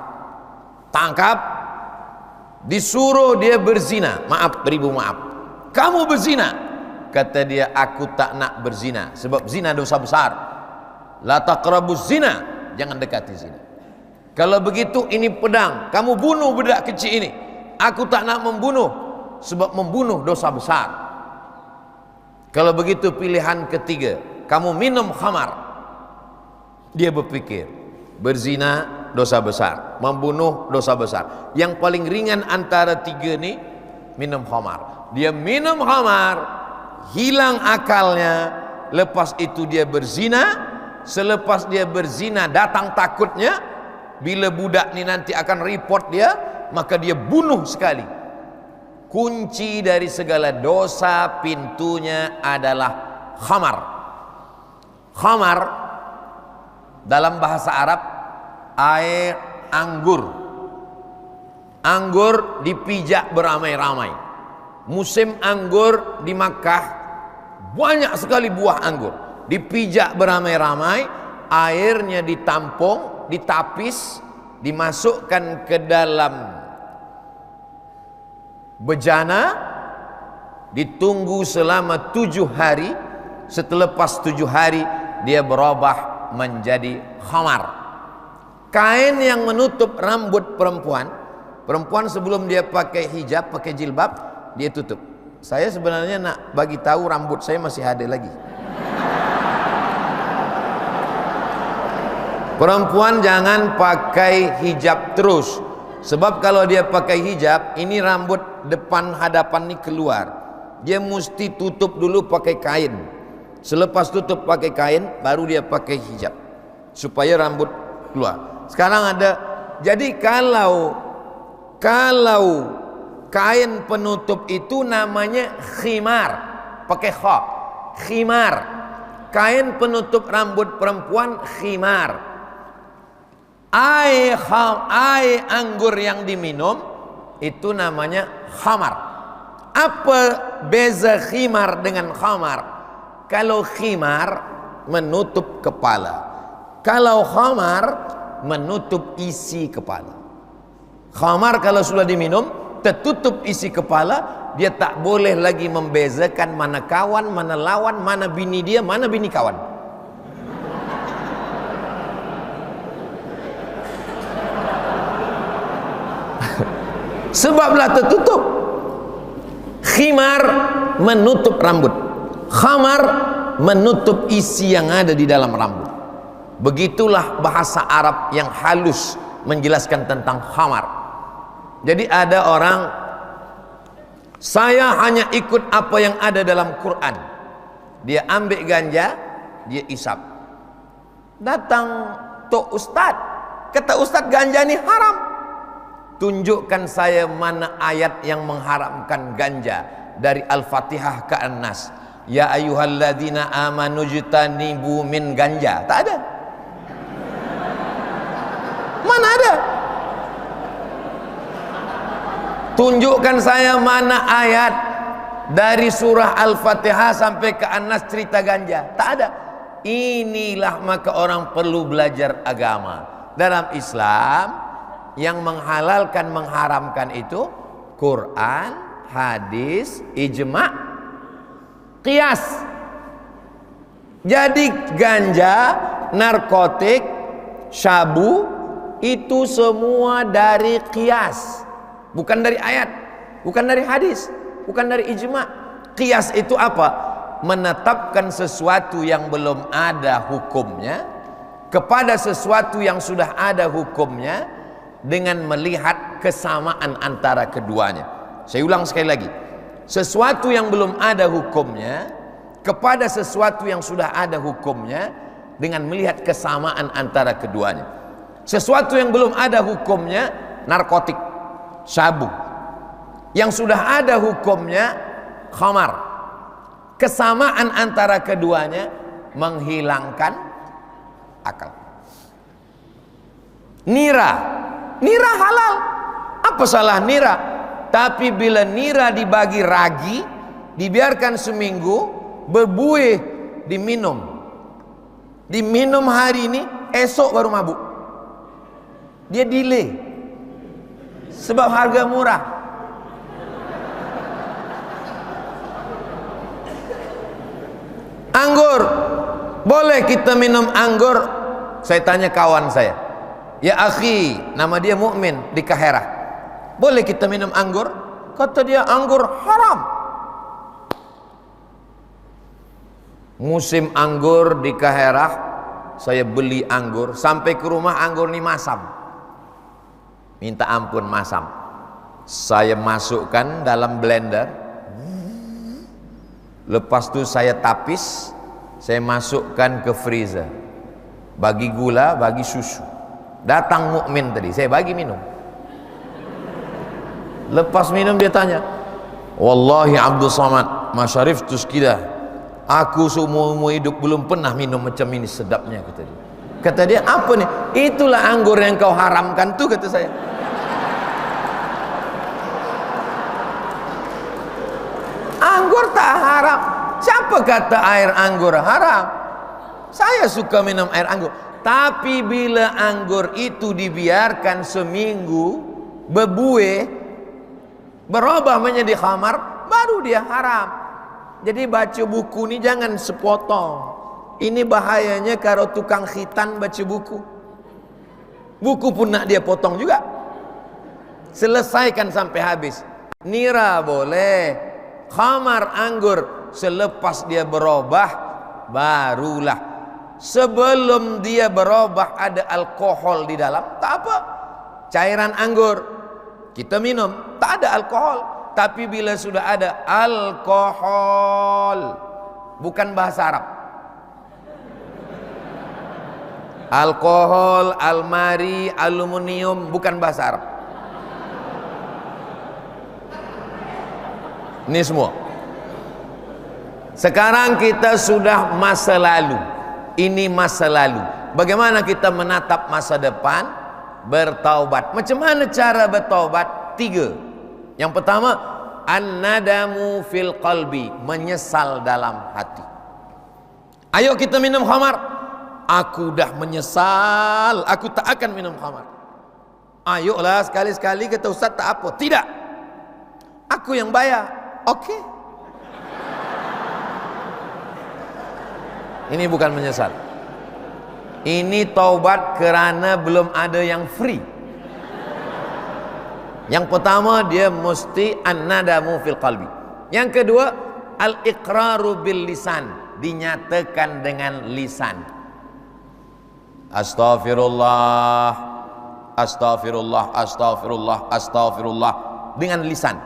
disuruh dia berzina. Maaf, beribu maaf, kamu berzina. Kata dia, aku tak nak berzina, sebab zina dosa besar. La taqrabuz zina, jangan dekati zina. Kalau begitu, ini pedang, kamu bunuh budak kecil ini. Aku tak nak membunuh, sebab membunuh dosa besar. Kalau begitu pilihan ketiga, kamu minum khamar. Dia berpikir, berzina dosa besar, membunuh dosa besar. Yang paling ringan antara tiga ni, minum khamar. Dia minum khamar, hilang akalnya. Lepas itu dia berzina. Selepas dia berzina, datang takutnya, bila budak ni nanti akan report dia, maka dia bunuh sekali. Kunci dari segala dosa pintunya adalah khamar. Khamar dalam bahasa Arab air anggur. Anggur dipijak beramai-ramai. Musim anggur di Makkah, banyak sekali buah anggur dipijak beramai-ramai, airnya ditampung, ditapis, dimasukkan ke dalam bejana, ditunggu selama 7 hari. Setelah 7 hari dia berubah menjadi khamar. kain yang menutup rambut perempuan. Perempuan sebelum dia pakai hijab, pakai jilbab, dia tutup. Saya sebenarnya nak bagi tahu rambut saya masih ada lagi. Perempuan jangan pakai hijab terus. Sebab kalau dia pakai hijab, ini rambut depan hadapan ini keluar. Dia mesti tutup dulu pakai kain. Selepas tutup pakai kain, baru dia pakai hijab, supaya rambut keluar. Sekarang ada, jadi kalau kain penutup itu namanya khimar, pakai kha, khimar. Kain penutup rambut perempuan khimar. Air anggur yang diminum itu namanya khamar. Apa beza khimar dengan khamar? Kalau khimar menutup kepala, kalau khamar menutup isi kepala. Khamar kalau sudah diminum tertutup isi kepala, dia tak boleh lagi membezakan mana kawan, mana lawan, mana bini dia, mana bini kawan. Sebablah tertutup. Khimar menutup rambut, khamar menutup isi yang ada di dalam rambut. Begitulah bahasa Arab yang halus menjelaskan tentang khamar. Jadi ada orang, saya hanya ikut apa yang ada dalam Quran. Dia ambil ganja, dia isap. Datang tok ustaz, kata ustaz ganja ini haram. Tunjukkan saya mana ayat yang mengharamkan ganja dari Al-Fatihah ke An-Nas. Ya ayyuhalladzina amanu jtanibu min ganja. Tak ada. Mana ada? Tunjukkan saya mana ayat dari surah Al-Fatihah sampai ke An-Nas cerita ganja. Tak ada. Inilah maka orang perlu belajar agama. Dalam Islam yang menghalalkan mengharamkan itu Quran, hadis, ijma', qiyas. Jadi ganja, narkotik, syabu itu semua dari qiyas, bukan dari ayat, bukan dari hadis, bukan dari ijma'. Qiyas itu apa? Menetapkan sesuatu yang belum ada hukumnya kepada sesuatu yang sudah ada hukumnya dengan melihat kesamaan antara keduanya. Saya ulang sekali lagi, sesuatu yang belum ada hukumnya kepada sesuatu yang sudah ada hukumnya dengan melihat kesamaan antara keduanya. Sesuatu yang belum ada hukumnya narkotik, syabu. Yang sudah ada hukumnya khamar. Kesamaan antara keduanya menghilangkan akal. Nira halal. Apa salah nira? Tapi bila nira dibagi ragi, dibiarkan seminggu, berbuih, diminum. Diminum hari ini, esok baru mabuk. Dia delay. Sebab harga murah. Anggur. Boleh kita minum anggur? Saya tanya kawan saya. Ya akhi, nama dia mukmin di Kaherah. Boleh kita minum anggur? Kata dia anggur haram. Musim anggur di Kaherah, saya beli anggur, sampai ke rumah anggur ini masam. Minta ampun masam. Saya masukkan dalam blender. Lepas itu saya tapis, saya masukkan ke freezer. Bagi gula, bagi susu. Datang mukmin tadi, saya bagi minum. Lepas minum dia tanya, wallahi Abdul Samad, ma syariftus kida. Aku seumur hidup belum pernah minum macam ini sedapnya, kata dia. Kata dia, apa nih? Itulah anggur yang kau haramkan tuh, kata saya. Anggur tak haram. Siapa kata air anggur haram? Saya suka minum air anggur. Tapi bila anggur itu dibiarkan seminggu, berbuih, berubah menjadi khamar, baru dia haram. Jadi baca buku ni jangan sepotong. Ini bahayanya kalau tukang khitan baca buku. Buku pun nak dia potong juga. Selesaikan sampai habis. Nira boleh, khamar anggur selepas dia berubah barulah. Sebelum dia berubah ada alkohol di dalam, tak apa. Cairan anggur kita minum, tak ada alkohol. Tapi bila sudah ada alkohol, bukan bahasa Arab. Alkohol, almari, aluminium, bukan bahasa Arab. Ini semua. Sekarang kita sudah masa lalu. Ini masa lalu. Bagaimana kita menatap masa depan? Bertaubat. Macam mana cara bertaubat? 3. Yang pertama, an-nadamu fil qalbi, menyesal dalam hati. Ayo kita minum khamar. Aku dah menyesal, aku tak akan minum khamar. Ayolah sekali-sekali kata ustaz tak apa. Tidak. Aku yang bayar. Okey. Ini bukan menyesal. Ini taubat kerana belum ada yang free. Yang pertama dia mesti an-nadamu fil qalbi. Yang kedua al-iqraru bil lisan, dinyatakan dengan lisan. Astaghfirullah, astaghfirullah, astaghfirullah, astaghfirullah, dengan lisan.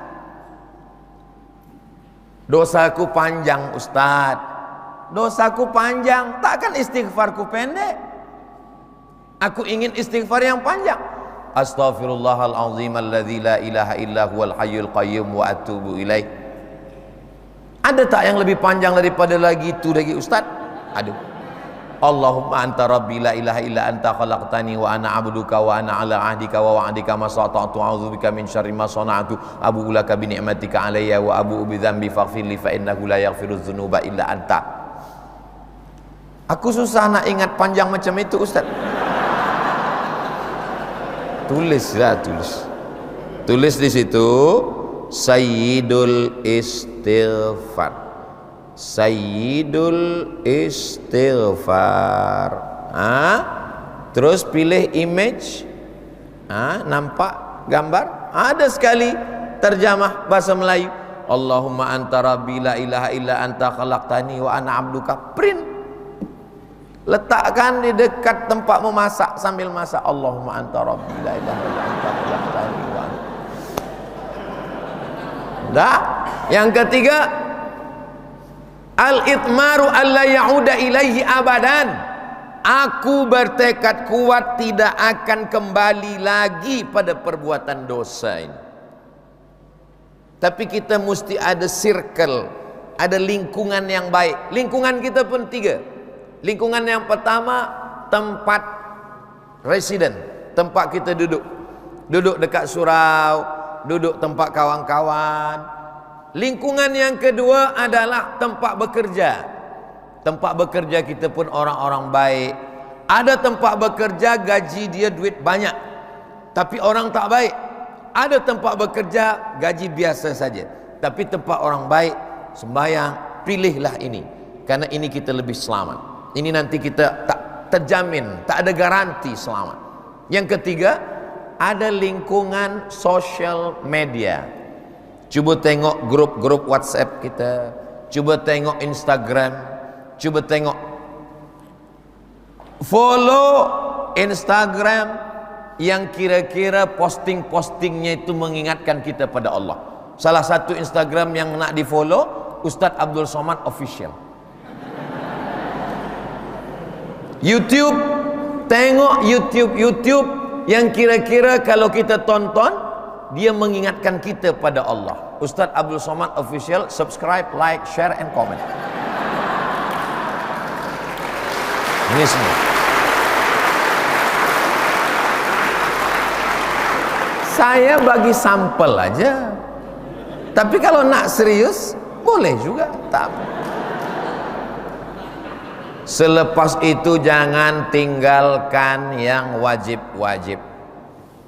Dosaku panjang ustaz, dosaku panjang, takkan istighfarku pendek. Aku ingin istighfar yang panjang. Astaghfirullahalazim alladzi la ilaha illa huwal hayyul qayyum wa atubu ilaih. Ada tak yang lebih panjang daripada lagi itu lagi ustaz? Ada. Allahumma anta rabbi la ilaha illa anta khalaqtani wa ana abduka wa ana ala ahdika wa wa'dika ma sata'tu a'udzubika min syarri ma sana'tu abu'u laka bi ni'matika alayya wa abu'u bi dzambi faghfir li fa innahu la yaghfiru dzunuba illa anta. Aku susah nak ingat panjang macam itu ustaz. Tulislah, tulis di situ Sayyidul Istighfar. Sayyidul Istighfar. Terus pilih image, nampak gambar. Ada sekali terjemah bahasa Melayu. Allahumma anta rabbi la ilaha illa anta khalaqtani wa ana abduka. Print. Letakkan di dekat tempat memasak sambil masak. Allahumma anta rabbi la ilaha illa anta khalaqtani wa ana. Dah. Yang ketiga, al-itmaru alla ya'uda ilaihi abadan. Aku bertekad kuat tidak akan kembali lagi pada perbuatan dosa ini. Tapi kita mesti ada circle, ada lingkungan yang baik. Lingkungan kita pun 3. Lingkungan yang pertama, tempat resident, tempat kita duduk. Duduk dekat surau, duduk tempat kawan-kawan. Lingkungan yang kedua adalah tempat bekerja. Tempat bekerja kita pun orang-orang baik. Ada tempat bekerja gaji dia duit banyak, tapi orang tak baik. Ada tempat bekerja gaji biasa saja, tapi tempat orang baik, sembahyang, pilihlah ini. Karena ini kita lebih selamat. Ini nanti kita tak terjamin, tak ada garansi selamat. Yang ketiga, ada lingkungan social media. Cuba tengok grup-grup WhatsApp kita, cuba tengok Instagram, cuba tengok, follow Instagram yang kira-kira posting-postingnya itu mengingatkan kita pada Allah. Salah satu Instagram yang nak di follow, Ustaz Abdul Somad Official. YouTube, tengok YouTube yang kira-kira kalau kita tonton, dia mengingatkan kita pada Allah. Ustaz Abdul Somad Official, subscribe, like, share, and comment. Ini semua. Saya bagi sampel aja. Tapi kalau nak serius, boleh juga. Tak apa. Selepas itu jangan tinggalkan yang wajib-wajib.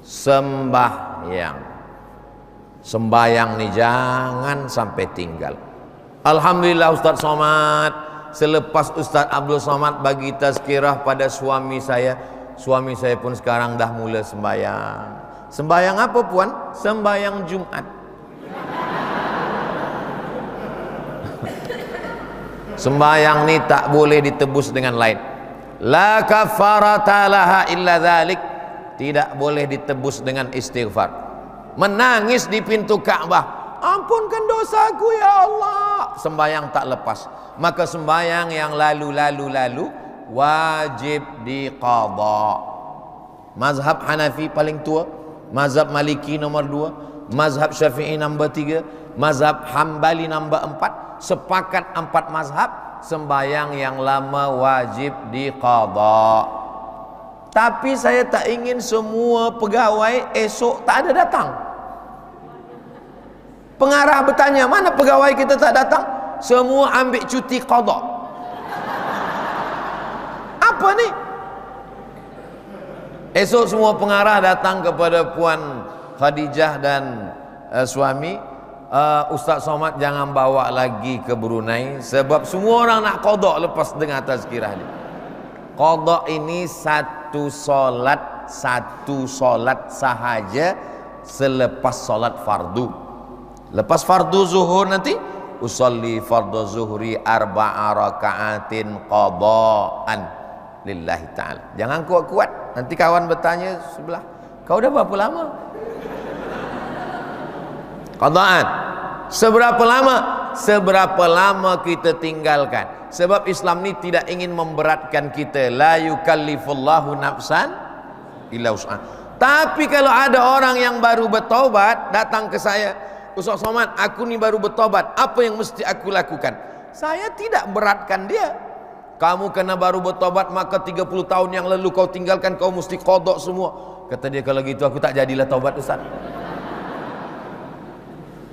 Sembahyang. Sembahyang ni jangan sampai tinggal. Alhamdulillah Ustaz Somad, selepas Ustaz Abdul Somad bagi tazkirah pada suami saya Suami saya pun sekarang dah mula sembahyang. Sembahyang apa puan? Sembahyang Jumat. Sembahyang ni tak boleh ditebus dengan lain. La kafarata laha illa dzalik. Tidak boleh ditebus dengan istighfar. Menangis di pintu Ka'bah, ampunkan dosaku ya Allah, sembahyang tak lepas. Maka sembahyang yang lalu wajib diqadha. Mazhab Hanafi paling tua, mazhab Maliki nomor 2, mazhab Syafi'i nombor 3, mazhab Hambali nombor 4. Sepakat 4 mazhab, sembahyang yang lama wajib diqadha. Tapi saya tak ingin semua pegawai esok tak ada datang. Pengarah bertanya, mana pegawai kita tak datang? Semua ambil cuti qadha. Apa ni? Esok semua pengarah datang kepada Puan Khadijah dan suami, Ustaz Somad jangan bawa lagi ke Brunei sebab semua orang nak qadha lepas dengar tazkirah ni. Qadha ini satu solat sahaja selepas solat fardu. Lepas fardu zuhur nanti usolli fardu zuhri 4 raka'atin qadhaan lillahi ta'ala. Jangan kuat-kuat, nanti kawan bertanya sebelah, kau dah berapa lama? Qadhaan. Seberapa lama? Seberapa lama kita tinggalkan. Sebab Islam ni tidak ingin memberatkan kita. La yukallifullahu nafsan illa wus'aha. Tapi kalau ada orang yang baru bertaubat datang ke saya, Ustaz Somad, aku ni baru bertaubat, apa yang mesti aku lakukan? Saya tidak beratkan dia. Kamu kena baru bertaubat, maka 30 tahun yang lalu kau tinggalkan, kau mesti qadha semua. Kata dia, kalau gitu aku tak jadilah taubat Ustaz.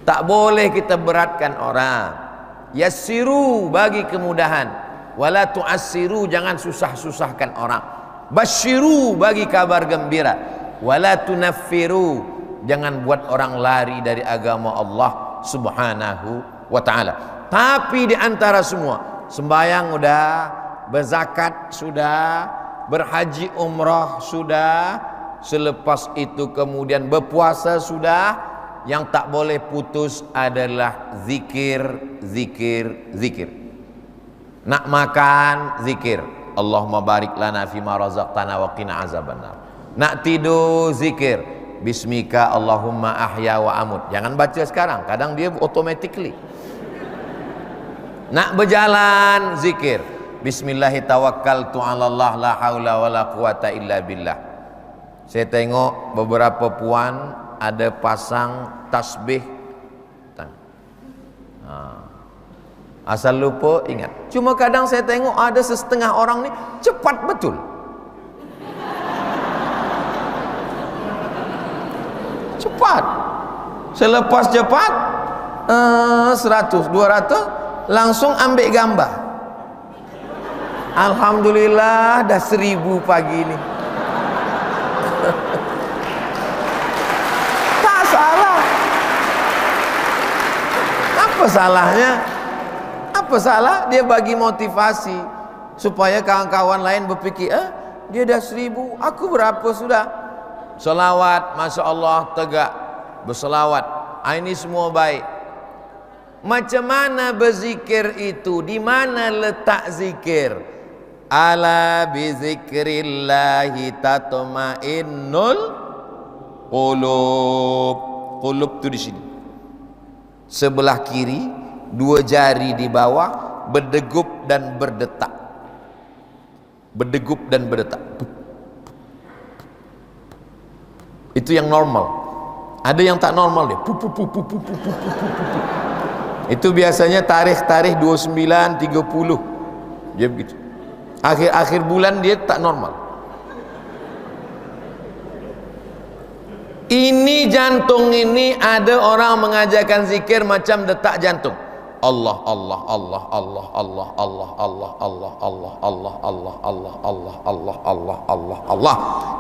Tak boleh kita beratkan orang. Yassiru, bagi kemudahan. Wala tu'assiru, jangan susah-susahkan orang. Basyiru, bagi kabar gembira. Wala tunaffiru, jangan buat orang lari dari agama Allah Subhanahu wa ta'ala. Tapi di antara semua, sembahyang sudah, berzakat sudah, berhaji umrah sudah, selepas itu kemudian berpuasa sudah. Yang tak boleh putus adalah zikir. Nak makan, zikir. Allahumma barik lana fima razaqtana wa qina azabannar. Nak tidur, zikir. Bismika Allahumma ahya wa amut. Jangan baca sekarang, kadang dia automatically. Nak berjalan, zikir. Bismillahi tawakkaltu 'ala Allah la haula wala quwata illa billah. Saya tengok beberapa puan ada pasang tasbih. Asal lupa ingat. Cuma kadang saya tengok ada setengah orang ni cepat betul. Cepat. Selepas cepat 100, 200 langsung ambil gambar. Alhamdulillah dah 1000 pagi ni. Tak salah. Apa salahnya? Apa salah? Dia bagi motivasi supaya kawan-kawan lain berfikir, dia dah 1000, aku berapa sudah? Selawat, Masya Allah, tegak berselawat. Ini semua baik. Macam mana berzikir itu? Di mana letak zikir? Ala bizikrillahi tatma'innul qulub. Qulub tu di sini. Sebelah kiri, 2 jari di bawah, berdegup dan berdetak. Berdegup dan berdetak. Itu yang normal. Ada yang tak normal dia. Itu biasanya tarikh 29, 30. Dia begitu. Akhir-akhir bulan dia tak normal. Ini jantung ini ada orang mengajarkan zikir macam detak jantung. Allah Allah Allah Allah Allah Allah Allah Allah Allah Allah Allah Allah Allah Allah Allah Allah Allah.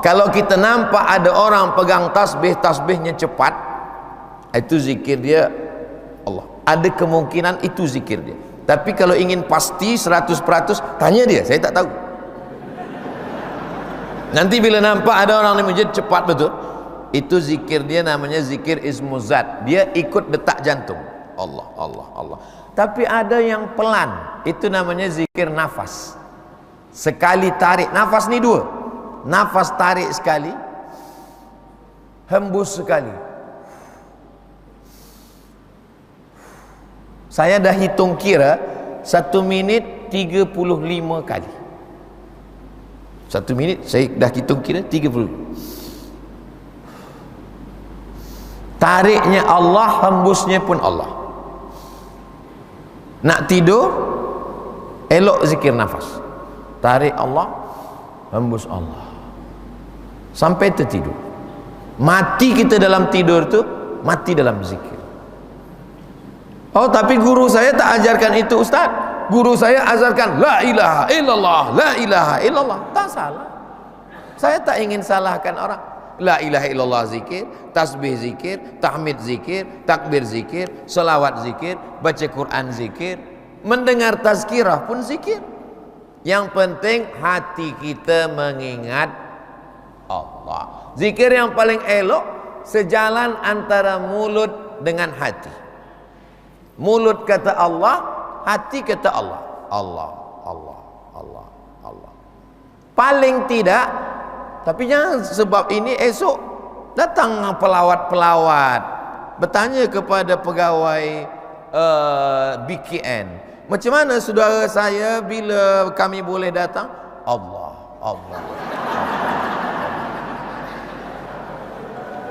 Kalau kita nampak ada orang pegang tasbihnya cepat, itu zikir dia Allah. Ada kemungkinan itu zikir dia. Tapi kalau ingin pasti 100%, tanya dia, saya tak tahu. Nanti bila nampak ada orang di masjid cepat betul, itu zikir dia namanya zikir ismuzat. Dia ikut detak jantung. Allah, Allah, Allah. Tapi ada yang pelan, itu namanya zikir nafas. Sekali tarik, nafas ni dua. Nafas tarik sekali, hembus sekali. Saya dah hitung kira 1 minit 35 kali. 1 minit saya dah hitung kira 30. Tariknya Allah, hembusnya pun Allah. Nak tidur, elok zikir nafas. Tarik Allah, hembus Allah, sampai tertidur. Mati kita dalam tidur tu, mati dalam zikir. Oh, tapi guru saya tak ajarkan itu, Ustaz. Guru saya ajarkan la ilaha illallah, la ilaha illallah. Tak salah. Saya tak ingin salahkan orang. La ilaha illallah zikir, tasbih zikir, tahmid zikir, takbir zikir, selawat zikir, baca Quran zikir, mendengar tazkirah pun zikir. Yang penting hati kita mengingat Allah. Zikir yang paling elok sejalan antara mulut dengan hati. Mulut kata Allah, hati kata Allah. Allah, Allah, Allah, Allah. Paling tidak, tapi jangan sebab ini esok datang pelawat-pelawat bertanya kepada pegawai BKN, macam mana saudara saya bila kami boleh datang? Allah, Allah, Allah.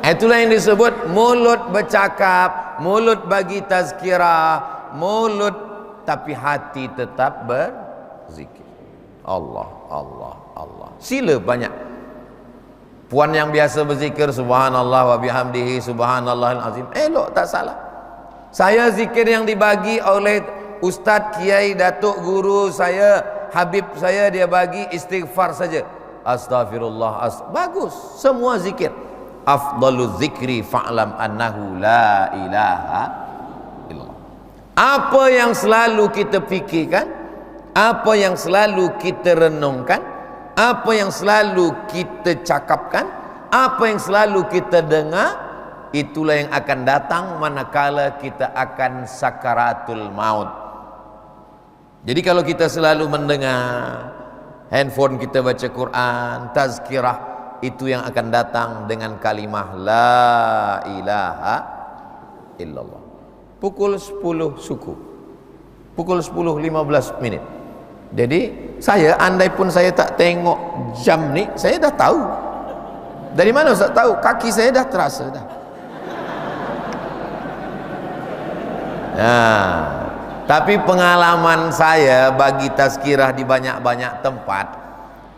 Itulah yang disebut mulut bercakap, mulut bagi tazkirah, mulut tapi hati tetap berzikir. Allah, Allah, Allah. Sila banyak. Puan yang biasa berzikir subhanallah wa bihamdihi subhanallahil azim, elok, tak salah. Saya zikir yang dibagi oleh Ustaz, Kiai, Datuk, Guru saya, Habib saya, dia bagi istighfar saja. Astaghfirullah, bagus, semua zikir. Afdalul zikri fa'lam annahu la ilaha illallah. Apa yang selalu kita fikirkan, apa yang selalu kita renungkan, apa yang selalu kita cakapkan, apa yang selalu kita dengar, itulah yang akan datang manakala kita akan sakaratul maut. Jadi kalau kita selalu mendengar, handphone kita baca Quran, tazkirah, itu yang akan datang dengan kalimah la ilaha illallah. Pukul 10 suku, pukul 10.15 minit. Jadi saya, andai pun saya tak tengok jam ni, saya dah tahu. Dari mana Ustaz tahu? Kaki saya dah terasa dah. Nah, tapi pengalaman saya bagi tazkirah di banyak-banyak tempat,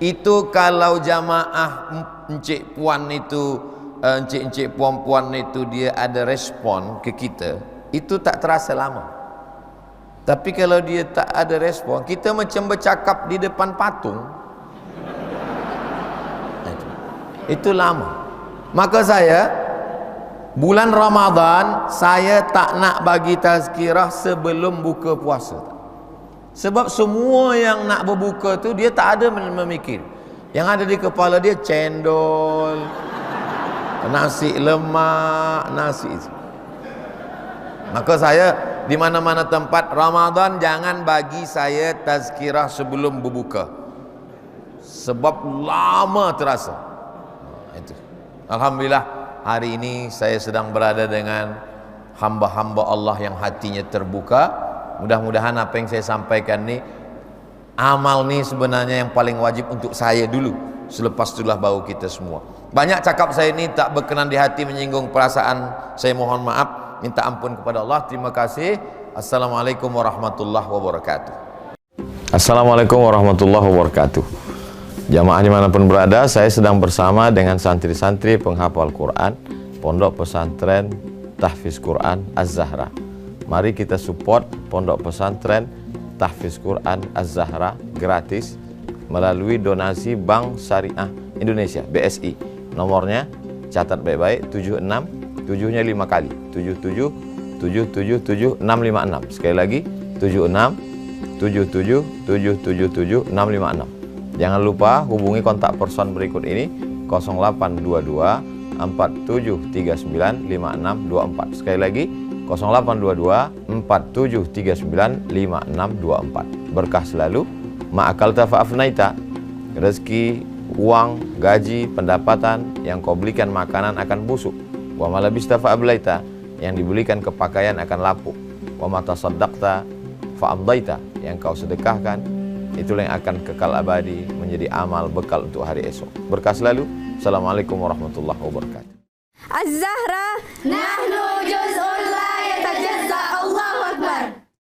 itu kalau jamaah encik puan itu, encik-encik puan-puan itu dia ada respon ke kita, itu tak terasa lama. Tapi kalau dia tak ada respon, kita macam bercakap di depan patung, itu lama. Maka saya bulan Ramadan saya tak nak bagi tazkirah sebelum buka puasa. Sebab semua yang nak berbuka tu dia tak ada memikir. Yang ada di kepala dia cendol, nasi lemak, nasi. Maka saya di mana-mana tempat Ramadan jangan bagi saya tazkirah sebelum berbuka. Sebab lama terasa. Itu. Alhamdulillah hari ini saya sedang berada dengan hamba-hamba Allah yang hatinya terbuka. Mudah-mudahan apa yang saya sampaikan ni, amal ni sebenarnya yang paling wajib untuk saya dulu, selepas itulah baru kita semua. Banyak cakap saya ni tak berkenan di hati, menyinggung perasaan, saya mohon maaf, minta ampun kepada Allah. Terima kasih. Assalamualaikum warahmatullahi wabarakatuh. Assalamualaikum warahmatullahi wabarakatuh. Jamaah dimanapun berada, saya sedang bersama dengan santri-santri penghafal Quran Pondok Pesantren Tahfiz Quran Az-Zahra. Mari kita support Pondok Pesantren Tahfiz Quran Az-Zahra gratis melalui donasi Bank Syariah Indonesia BSI. Nomornya catat baik-baik, 76 7-nya 5 kali, 77 777 656. Sekali lagi 76 77 777 656. Jangan lupa hubungi kontak person berikut ini 0822 4739 5624. Sekali lagi 0822 4739 5624. Berkah selalu. Ma'akalta fa'afnaita. Rezeki, uang, gaji, pendapatan yang kau belikan makanan akan busuk. Wa malabista fa'ablaita. Yang dibelikan kepakaian akan lapuk. Wa mata saddaqta fa'amdaita. Yang kau sedekahkan, itulah yang akan kekal abadi menjadi amal bekal untuk hari esok. Berkah selalu. Assalamualaikum warahmatullahi wabarakatuh. Az-Zahra nahnu juz'un